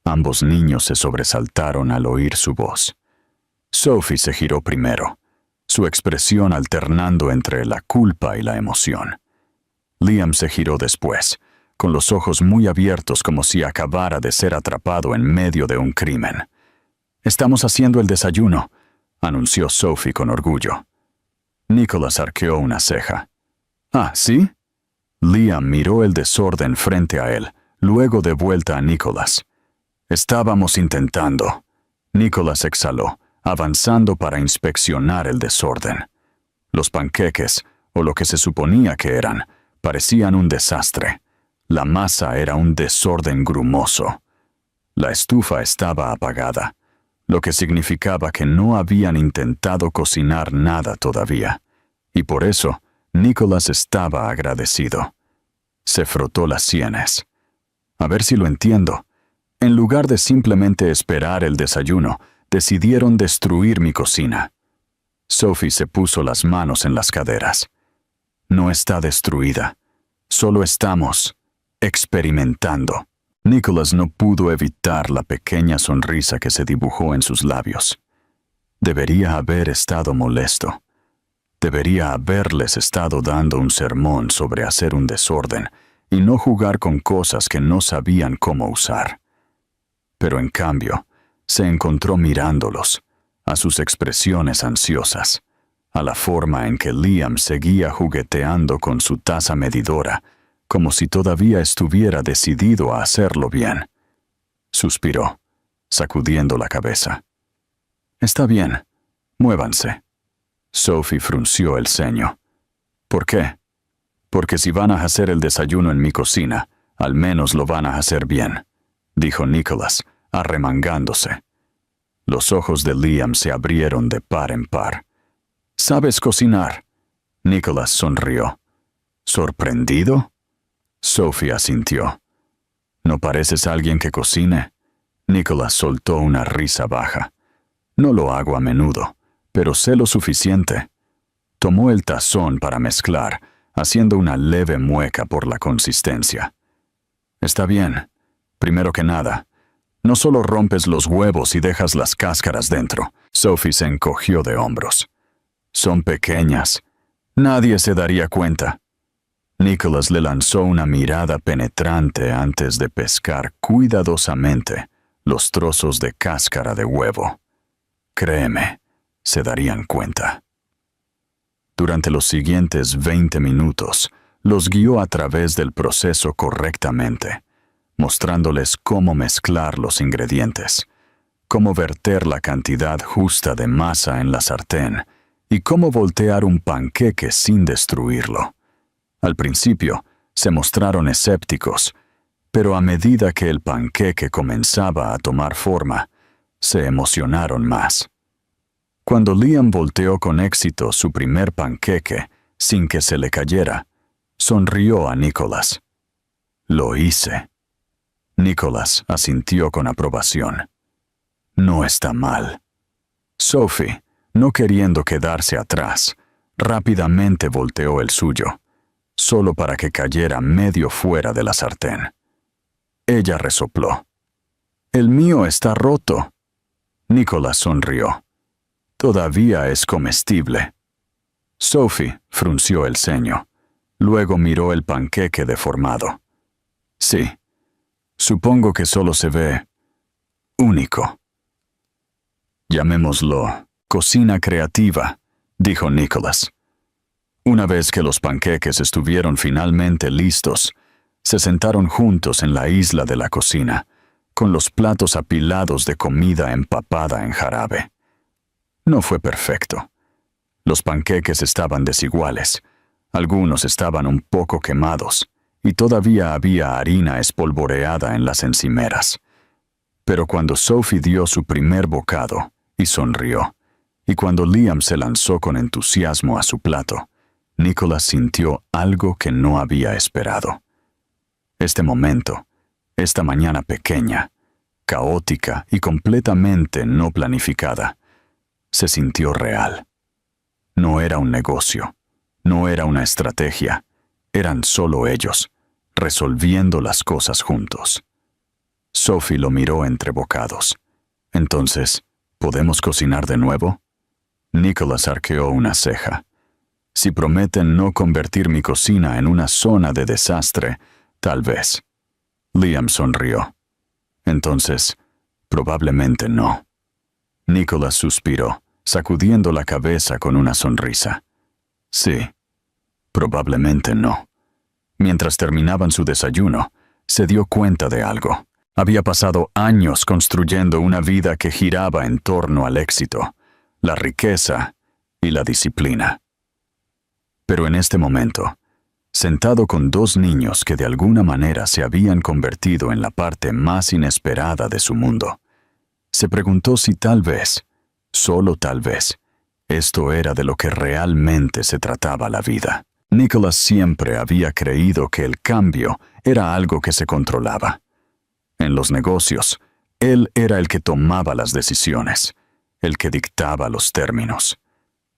Ambos niños se sobresaltaron al oír su voz. Sophie se giró primero, su expresión alternando entre la culpa y la emoción. Liam se giró después, con los ojos muy abiertos como si acabara de ser atrapado en medio de un crimen. «Estamos haciendo el desayuno», anunció Sophie con orgullo. Nicholas arqueó una ceja. «¿Ah, sí?» Liam miró el desorden frente a él, luego de vuelta a Nicholas. «Estábamos intentando». Nicholas exhaló, avanzando para inspeccionar el desorden. Los panqueques, o lo que se suponía que eran, parecían un desastre. La masa era un desorden grumoso. La estufa estaba apagada, lo que significaba que no habían intentado cocinar nada todavía, y por eso Nicholas estaba agradecido. Se frotó las sienes. «A ver si lo entiendo. En lugar de simplemente esperar el desayuno, decidieron destruir mi cocina». Sophie se puso las manos en las caderas. «No está destruida. Solo estamos experimentando». Nicholas no pudo evitar la pequeña sonrisa que se dibujó en sus labios. Debería haber estado molesto. Debería haberles estado dando un sermón sobre hacer un desorden y no jugar con cosas que no sabían cómo usar. Pero en cambio, se encontró mirándolos, a sus expresiones ansiosas, a la forma en que Liam seguía jugueteando con su taza medidora, como si todavía estuviera decidido a hacerlo bien. Suspiró, sacudiendo la cabeza. «Está bien, muévanse». Sophie frunció el ceño. «¿Por qué?» «Porque si van a hacer el desayuno en mi cocina, al menos lo van a hacer bien», dijo Nicholas, arremangándose. Los ojos de Liam se abrieron de par en par. «¿Sabes cocinar?» Nicholas sonrió. «¿Sorprendido?» Sophie asintió. «¿No pareces alguien que cocine?» Nicholas soltó una risa baja. «No lo hago a menudo, pero sé lo suficiente». Tomó el tazón para mezclar, haciendo una leve mueca por la consistencia. «Está bien. Primero que nada, no solo rompes los huevos y dejas las cáscaras dentro». Sophie se encogió de hombros. «Son pequeñas. Nadie se daría cuenta». Nicholas le lanzó una mirada penetrante antes de pescar cuidadosamente los trozos de cáscara de huevo. «Créeme, se darían cuenta». Durante los siguientes 20 minutos, los guió a través del proceso correctamente, mostrándoles cómo mezclar los ingredientes, cómo verter la cantidad justa de masa en la sartén y cómo voltear un panqueque sin destruirlo. Al principio, se mostraron escépticos, pero a medida que el panqueque comenzaba a tomar forma, se emocionaron más. Cuando Liam volteó con éxito su primer panqueque, sin que se le cayera, sonrió a Nicholas. «Lo hice». Nicholas asintió con aprobación. «No está mal». Sophie, no queriendo quedarse atrás, rápidamente volteó el suyo, solo para que cayera medio fuera de la sartén. Ella resopló. «El mío está roto». Nicholas sonrió. «Todavía es comestible». Sophie frunció el ceño. Luego miró el panqueque deformado. «Sí, supongo que solo se ve único». «Llamémoslo cocina creativa», dijo Nicholas. Una vez que los panqueques estuvieron finalmente listos, se sentaron juntos en la isla de la cocina, con los platos apilados de comida empapada en jarabe. No fue perfecto. Los panqueques estaban desiguales, algunos estaban un poco quemados, y todavía había harina espolvoreada en las encimeras. Pero cuando Sophie dio su primer bocado y sonrió, y cuando Liam se lanzó con entusiasmo a su plato, Nicholas sintió algo que no había esperado. Este momento, esta mañana pequeña, caótica y completamente no planificada, se sintió real. No era un negocio, no era una estrategia, eran solo ellos, resolviendo las cosas juntos. Sophie lo miró entre bocados. «Entonces, ¿podemos cocinar de nuevo?» Nicholas arqueó una ceja. «Si prometen no convertir mi cocina en una zona de desastre, tal vez». Liam sonrió. «Entonces, probablemente no». Nicholas suspiró, sacudiendo la cabeza con una sonrisa. «Sí, probablemente no». Mientras terminaban su desayuno, se dio cuenta de algo. Había pasado años construyendo una vida que giraba en torno al éxito, la riqueza y la disciplina. Pero en este momento, sentado con dos niños que de alguna manera se habían convertido en la parte más inesperada de su mundo, se preguntó si tal vez, solo tal vez, esto era de lo que realmente se trataba la vida. Nicholas siempre había creído que el cambio era algo que se controlaba. En los negocios, él era el que tomaba las decisiones, el que dictaba los términos,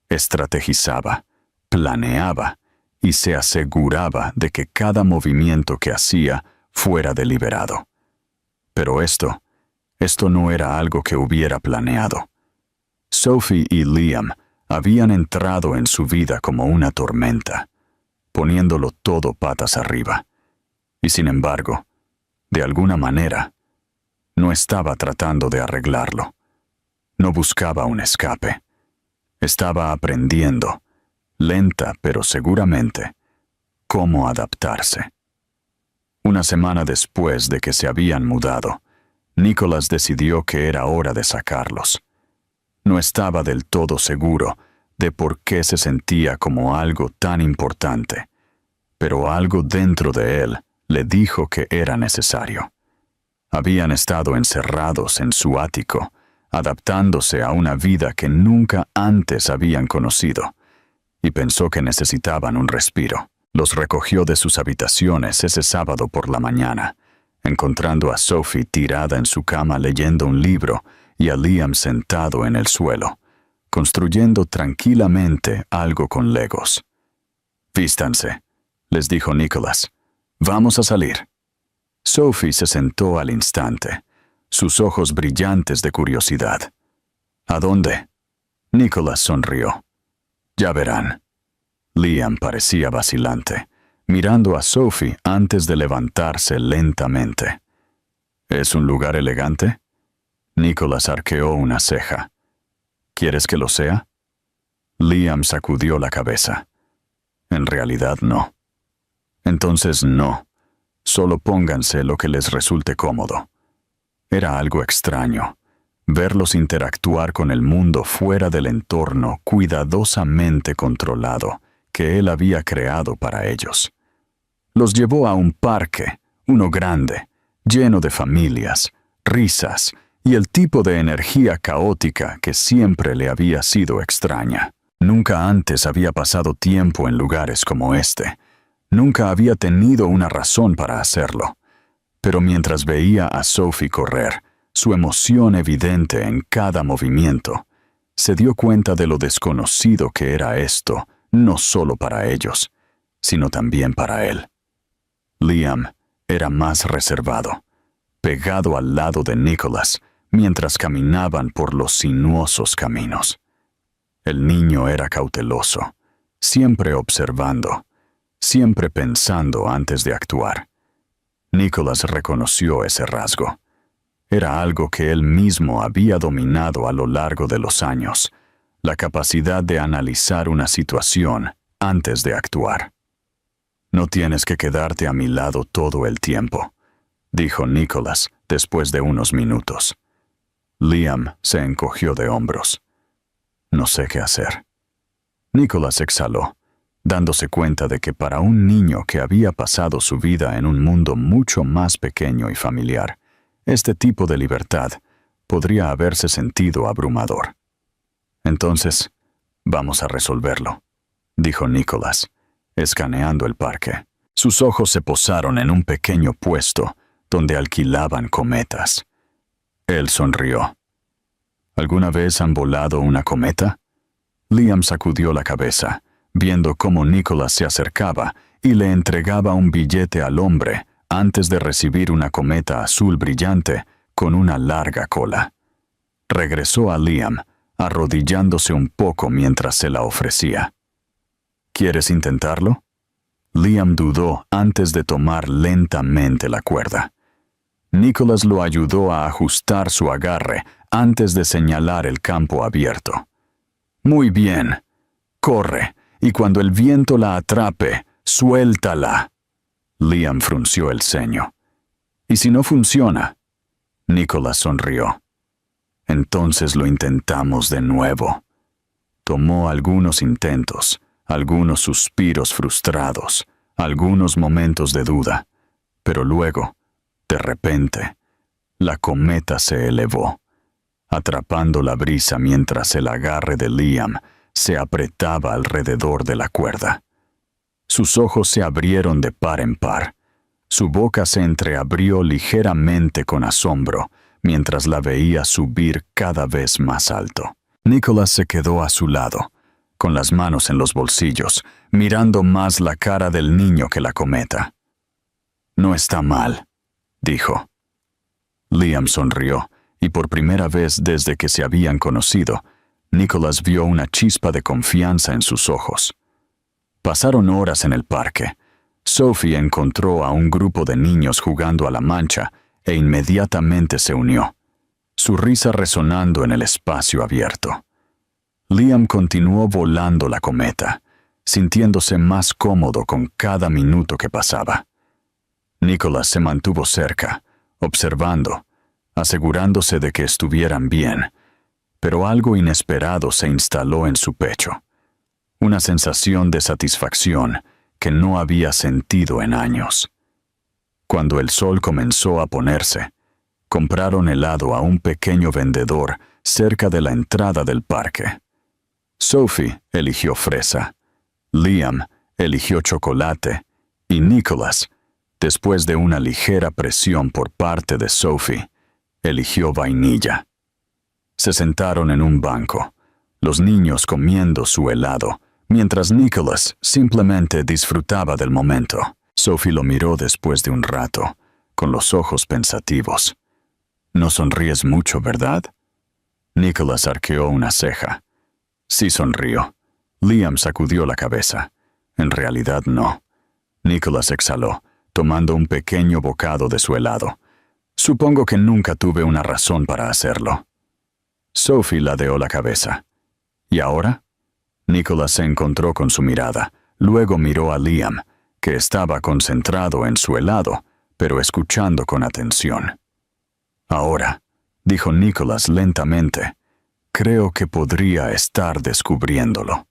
estrategizaba, planeaba y se aseguraba de que cada movimiento que hacía fuera deliberado. Pero esto no era algo que hubiera planeado. Sophie y Liam habían entrado en su vida como una tormenta, poniéndolo todo patas arriba. Y sin embargo, de alguna manera, no estaba tratando de arreglarlo. No buscaba un escape. Estaba aprendiendo, lenta pero seguramente, cómo adaptarse. Una semana después de que se habían mudado, Nicholas decidió que era hora de sacarlos. No estaba del todo seguro de por qué se sentía como algo tan importante, pero algo dentro de él le dijo que era necesario. Habían estado encerrados en su ático, adaptándose a una vida que nunca antes habían conocido, y pensó que necesitaban un respiro. Los recogió de sus habitaciones ese sábado por la mañana, encontrando a Sophie tirada en su cama leyendo un libro y a Liam sentado en el suelo, construyendo tranquilamente algo con legos. «Vístanse», les dijo Nicholas. «Vamos a salir». Sophie se sentó al instante, sus ojos brillantes de curiosidad. «¿A dónde?» Nicholas sonrió. «Ya verán». Liam parecía vacilante, mirando a Sophie antes de levantarse lentamente. «¿Es un lugar elegante?» Nicholas arqueó una ceja. «¿Quieres que lo sea?» Liam sacudió la cabeza. «En realidad no». «Entonces no. Solo pónganse lo que les resulte cómodo». Era algo extraño, verlos interactuar con el mundo fuera del entorno cuidadosamente controlado que él había creado para ellos. Los llevó a un parque, uno grande, lleno de familias, risas y el tipo de energía caótica que siempre le había sido extraña. Nunca antes había pasado tiempo en lugares como este. Nunca había tenido una razón para hacerlo. Pero mientras veía a Sophie correr, su emoción evidente en cada movimiento, se dio cuenta de lo desconocido que era esto, no solo para ellos, sino también para él. Liam era más reservado, pegado al lado de Nicholas, mientras caminaban por los sinuosos caminos. El niño era cauteloso, siempre observando, siempre pensando antes de actuar. Nicholas reconoció ese rasgo. Era algo que él mismo había dominado a lo largo de los años, la capacidad de analizar una situación antes de actuar. «No tienes que quedarte a mi lado todo el tiempo», dijo Nicholas después de unos minutos. Liam se encogió de hombros. «No sé qué hacer». Nicholas exhaló, dándose cuenta de que para un niño que había pasado su vida en un mundo mucho más pequeño y familiar, este tipo de libertad podría haberse sentido abrumador. «Entonces, vamos a resolverlo», dijo Nicholas, escaneando el parque. Sus ojos se posaron en un pequeño puesto donde alquilaban cometas. Él sonrió. «¿Alguna vez han volado una cometa?» Liam sacudió la cabeza, viendo cómo Nicholas se acercaba y le entregaba un billete al hombre antes de recibir una cometa azul brillante con una larga cola. Regresó a Liam, arrodillándose un poco mientras se la ofrecía. «¿Quieres intentarlo?» Liam dudó antes de tomar lentamente la cuerda. Nicholas lo ayudó a ajustar su agarre antes de señalar el campo abierto. «Muy bien. Corre, y cuando el viento la atrape, suéltala». Liam frunció el ceño. «¿Y si no funciona?» Nicholas sonrió. «Entonces lo intentamos de nuevo». Tomó algunos intentos, algunos suspiros frustrados, algunos momentos de duda, pero luego, de repente, la cometa se elevó, atrapando la brisa mientras el agarre de Liam se apretaba alrededor de la cuerda. Sus ojos se abrieron de par en par. Su boca se entreabrió ligeramente con asombro mientras la veía subir cada vez más alto. Nicholas se quedó a su lado, con las manos en los bolsillos, mirando más la cara del niño que la cometa. «No está mal», dijo. Liam sonrió, y por primera vez desde que se habían conocido, Nicholas vio una chispa de confianza en sus ojos. Pasaron horas en el parque, Sophie encontró a un grupo de niños jugando a la mancha e inmediatamente se unió, su risa resonando en el espacio abierto. Liam continuó volando la cometa, sintiéndose más cómodo con cada minuto que pasaba. Nicholas se mantuvo cerca, observando, asegurándose de que estuvieran bien, pero algo inesperado se instaló en su pecho, una sensación de satisfacción que no había sentido en años. Cuando el sol comenzó a ponerse, compraron helado a un pequeño vendedor cerca de la entrada del parque. Sophie eligió fresa, Liam eligió chocolate y Nicholas, después de una ligera presión por parte de Sophie, eligió vainilla. Se sentaron en un banco, los niños comiendo su helado, mientras Nicholas simplemente disfrutaba del momento. Sophie lo miró después de un rato, con los ojos pensativos. «No sonríes mucho, ¿verdad?» Nicholas arqueó una ceja. Sí sonrió. Liam sacudió la cabeza. En realidad no. Nicholas exhaló, tomando un pequeño bocado de su helado. Supongo que nunca tuve una razón para hacerlo. Sophie ladeó la cabeza. ¿Y ahora? Nicholas se encontró con su mirada. Luego miró a Liam, que estaba concentrado en su helado, pero escuchando con atención. Ahora, dijo Nicholas lentamente, creo que podría estar descubriéndolo.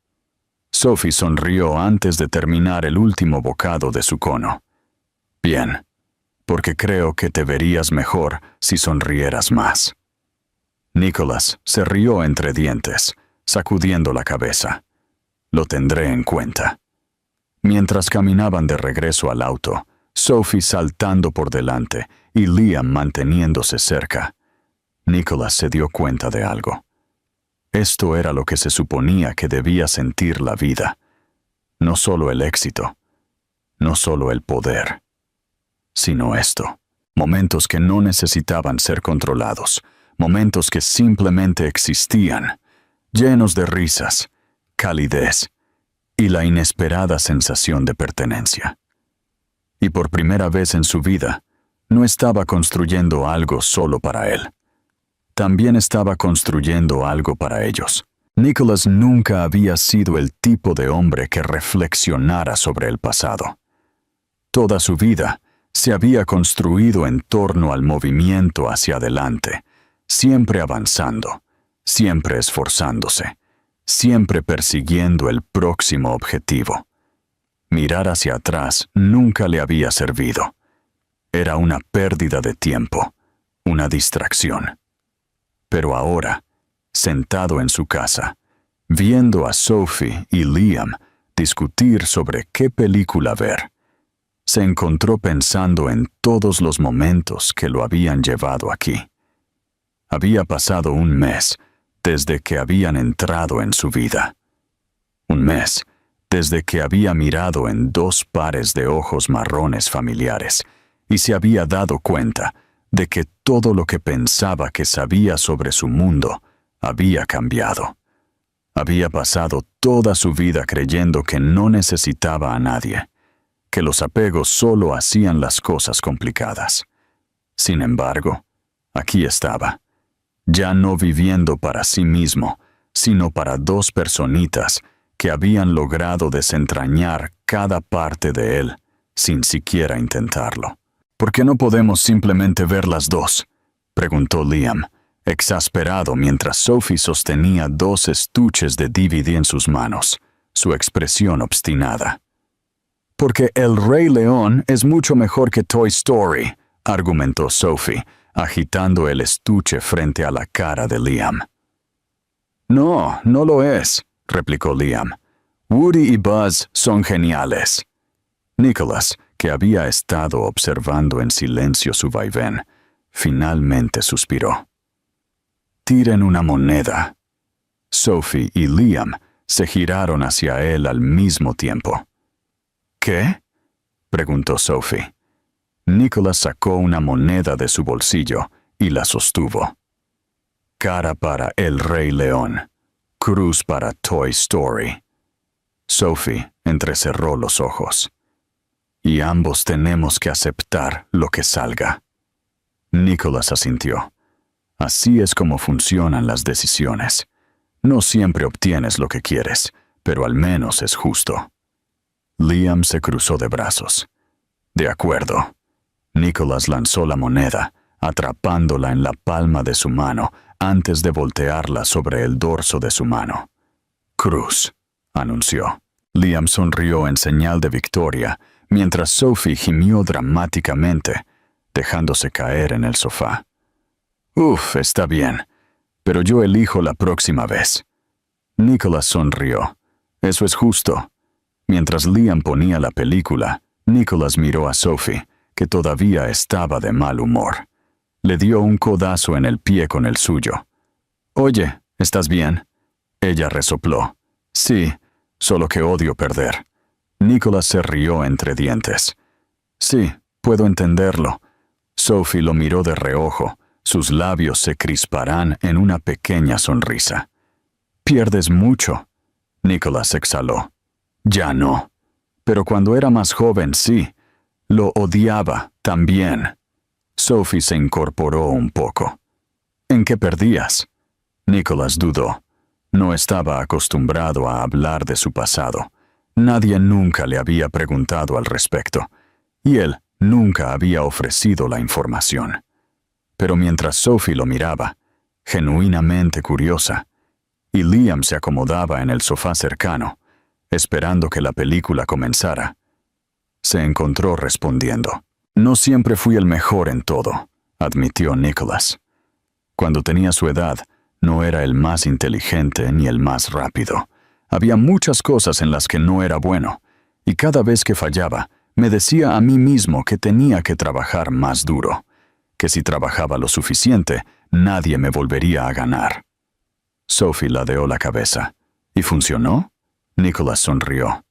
Sophie sonrió antes de terminar el último bocado de su cono. Bien, porque creo que te verías mejor si sonrieras más. Nicholas se rió entre dientes, sacudiendo la cabeza. Lo tendré en cuenta. Mientras caminaban de regreso al auto, Sophie saltando por delante y Liam manteniéndose cerca, Nicholas se dio cuenta de algo. Esto era lo que se suponía que debía sentir la vida. No solo el éxito, no solo el poder, sino esto. Momentos que no necesitaban ser controlados, momentos que simplemente existían, llenos de risas, calidez y la inesperada sensación de pertenencia. Y por primera vez en su vida, no estaba construyendo algo solo para él. También estaba construyendo algo para ellos. Nicholas nunca había sido el tipo de hombre que reflexionara sobre el pasado. Toda su vida se había construido en torno al movimiento hacia adelante, siempre avanzando, siempre esforzándose, siempre persiguiendo el próximo objetivo. Mirar hacia atrás nunca le había servido. Era una pérdida de tiempo, una distracción. Pero ahora, sentado en su casa, viendo a Sophie y Liam discutir sobre qué película ver, se encontró pensando en todos los momentos que lo habían llevado aquí. Había pasado un mes desde que habían entrado en su vida. Un mes desde que había mirado en 2 pares de ojos marrones familiares y se había dado cuenta de que todo lo que pensaba que sabía sobre su mundo había cambiado. Había pasado toda su vida creyendo que no necesitaba a nadie, que los apegos solo hacían las cosas complicadas. Sin embargo, aquí estaba, ya no viviendo para sí mismo, sino para 2 personitas que habían logrado desentrañar cada parte de él sin siquiera intentarlo. ¿Por qué no podemos simplemente ver las 2? Preguntó Liam, exasperado mientras Sophie sostenía 2 estuches de DVD en sus manos, su expresión obstinada. Porque El Rey León es mucho mejor que Toy Story, argumentó Sophie, agitando el estuche frente a la cara de Liam. No, no lo es, replicó Liam. Woody y Buzz son geniales. Nicholas, que había estado observando en silencio su vaivén, finalmente suspiró. Tiren una moneda. Sophie y Liam se giraron hacia él al mismo tiempo. ¿Qué? Preguntó Sophie. Nicholas sacó una moneda de su bolsillo y la sostuvo. Cara para El Rey León, cruz para Toy Story. Sophie entrecerró los ojos. y ambos tenemos que aceptar lo que salga. Nicholas asintió. Así es como funcionan las decisiones. No siempre obtienes lo que quieres, pero al menos es justo. Liam se cruzó de brazos. De acuerdo. Nicholas lanzó la moneda, atrapándola en la palma de su mano antes de voltearla sobre el dorso de su mano. Cruz, anunció. Liam sonrió en señal de victoria, mientras Sophie gimió dramáticamente, dejándose caer en el sofá. Está bien, pero yo elijo la próxima vez. Nicholas sonrió. Eso es justo. Mientras Liam ponía la película, Nicholas miró a Sophie, que todavía estaba de mal humor. Le dio un codazo en el pie con el suyo. Oye, ¿estás bien? Ella resopló. Sí, solo que odio perder. Nicholas se rió entre dientes. Sí, puedo entenderlo. Sophie lo miró de reojo. Sus labios se crisparán en una pequeña sonrisa. Pierdes mucho. Nicholas exhaló. Ya no. Pero cuando era más joven, sí. Lo odiaba también. Sophie se incorporó un poco. ¿En qué perdías? Nicholas dudó. No estaba acostumbrado a hablar de su pasado. Nadie nunca le había preguntado al respecto, y él nunca había ofrecido la información. Pero mientras Sophie lo miraba, genuinamente curiosa, y Liam se acomodaba en el sofá cercano, esperando que la película comenzara, se encontró respondiendo. No siempre fui el mejor en todo, admitió Nicholas. Cuando tenía su edad, no era el más inteligente ni el más rápido. Había muchas cosas en las que no era bueno, y cada vez que fallaba, me decía a mí mismo que tenía que trabajar más duro, que si trabajaba lo suficiente, nadie me volvería a ganar. Sophie ladeó la cabeza. ¿Y funcionó? Nicholas sonrió.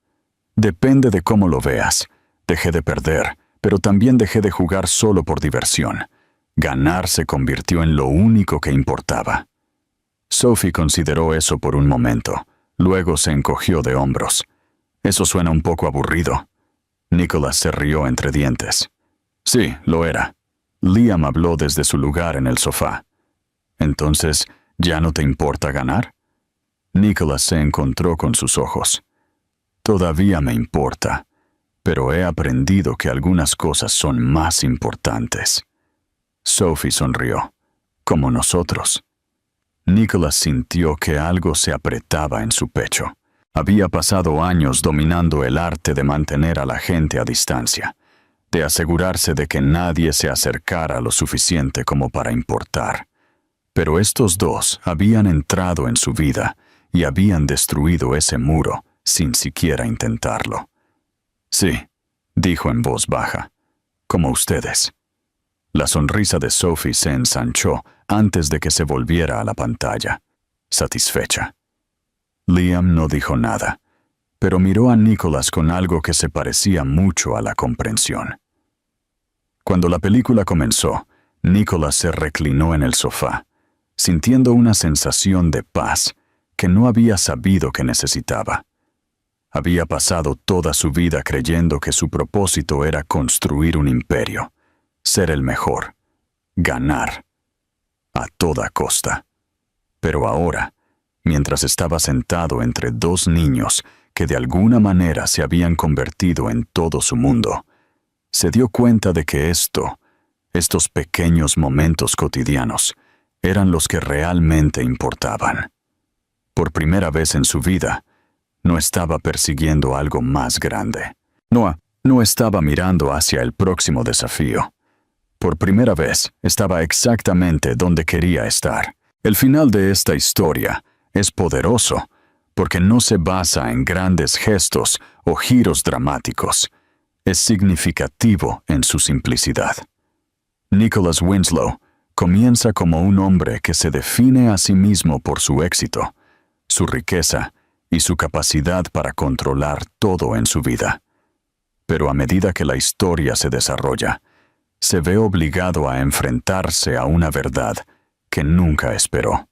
Depende de cómo lo veas. Dejé de perder, pero también dejé de jugar solo por diversión. Ganar se convirtió en lo único que importaba. Sophie consideró eso por un momento. Luego se encogió de hombros. Eso suena un poco aburrido. Nicholas se rió entre dientes. Sí, lo era. Liam habló desde su lugar en el sofá. Entonces, ¿ya no te importa ganar? Nicholas se encontró con sus ojos. Todavía me importa, pero he aprendido que algunas cosas son más importantes. Sophie sonrió. Como nosotros. Nicholas sintió que algo se apretaba en su pecho. Había pasado años dominando el arte de mantener a la gente a distancia, de asegurarse de que nadie se acercara lo suficiente como para importar. Pero estos dos habían entrado en su vida y habían destruido ese muro sin siquiera intentarlo. Sí, dijo en voz baja, como ustedes. La sonrisa de Sophie se ensanchó antes de que se volviera a la pantalla, satisfecha. Liam no dijo nada, pero miró a Nicholas con algo que se parecía mucho a la comprensión. Cuando la película comenzó, Nicholas se reclinó en el sofá, sintiendo una sensación de paz que no había sabido que necesitaba. Había pasado toda su vida creyendo que su propósito era construir un imperio, ser el mejor, ganar, a toda costa. Pero ahora, mientras estaba sentado entre dos niños que de alguna manera se habían convertido en todo su mundo, se dio cuenta de que estos pequeños momentos cotidianos, eran los que realmente importaban. Por primera vez en su vida, no estaba persiguiendo algo más grande. No estaba mirando hacia el próximo desafío. Por primera vez, estaba exactamente donde quería estar. El final de esta historia es poderoso, porque no se basa en grandes gestos o giros dramáticos. Es significativo en su simplicidad. Nicholas Winslow comienza como un hombre que se define a sí mismo por su éxito, su riqueza y su capacidad para controlar todo en su vida. Pero a medida que la historia se desarrolla, se ve obligado a enfrentarse a una verdad que nunca esperó.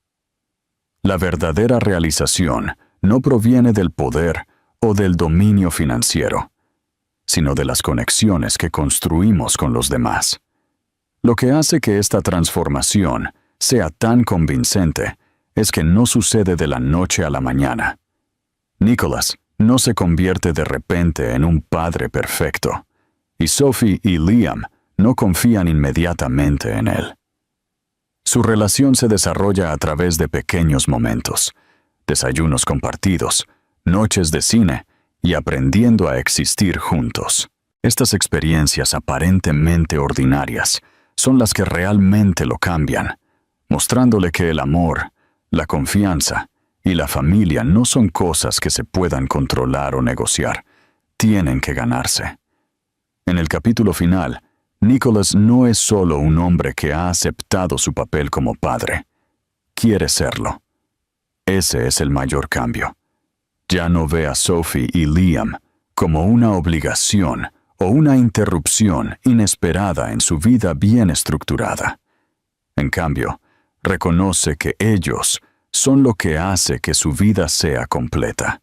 La verdadera realización no proviene del poder o del dominio financiero, sino de las conexiones que construimos con los demás. Lo que hace que esta transformación sea tan convincente es que no sucede de la noche a la mañana. Nicholas no se convierte de repente en un padre perfecto, y Sophie y Liam no confían inmediatamente en él. Su relación se desarrolla a través de pequeños momentos, desayunos compartidos, noches de cine y aprendiendo a existir juntos. Estas experiencias aparentemente ordinarias son las que realmente lo cambian, mostrándole que el amor, la confianza y la familia no son cosas que se puedan controlar o negociar, tienen que ganarse. En el capítulo final, Nicholas no es solo un hombre que ha aceptado su papel como padre. Quiere serlo. Ese es el mayor cambio. Ya no ve a Sophie y Liam como una obligación o una interrupción inesperada en su vida bien estructurada. En cambio, reconoce que ellos son lo que hace que su vida sea completa.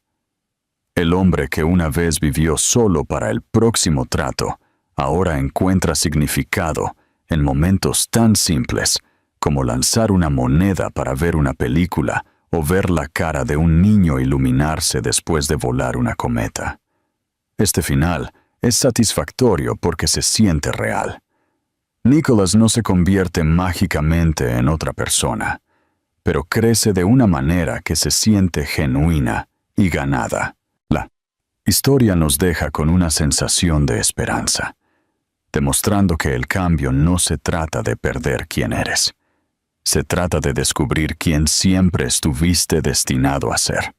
El hombre que una vez vivió solo para el próximo trato, ahora encuentra significado en momentos tan simples como lanzar una moneda para ver una película o ver la cara de un niño iluminarse después de volar una cometa. Este final es satisfactorio porque se siente real. Nicholas no se convierte mágicamente en otra persona, pero crece de una manera que se siente genuina y ganada. La historia nos deja con una sensación de esperanza, demostrando que el cambio no se trata de perder quién eres. Se trata de descubrir quién siempre estuviste destinado a ser.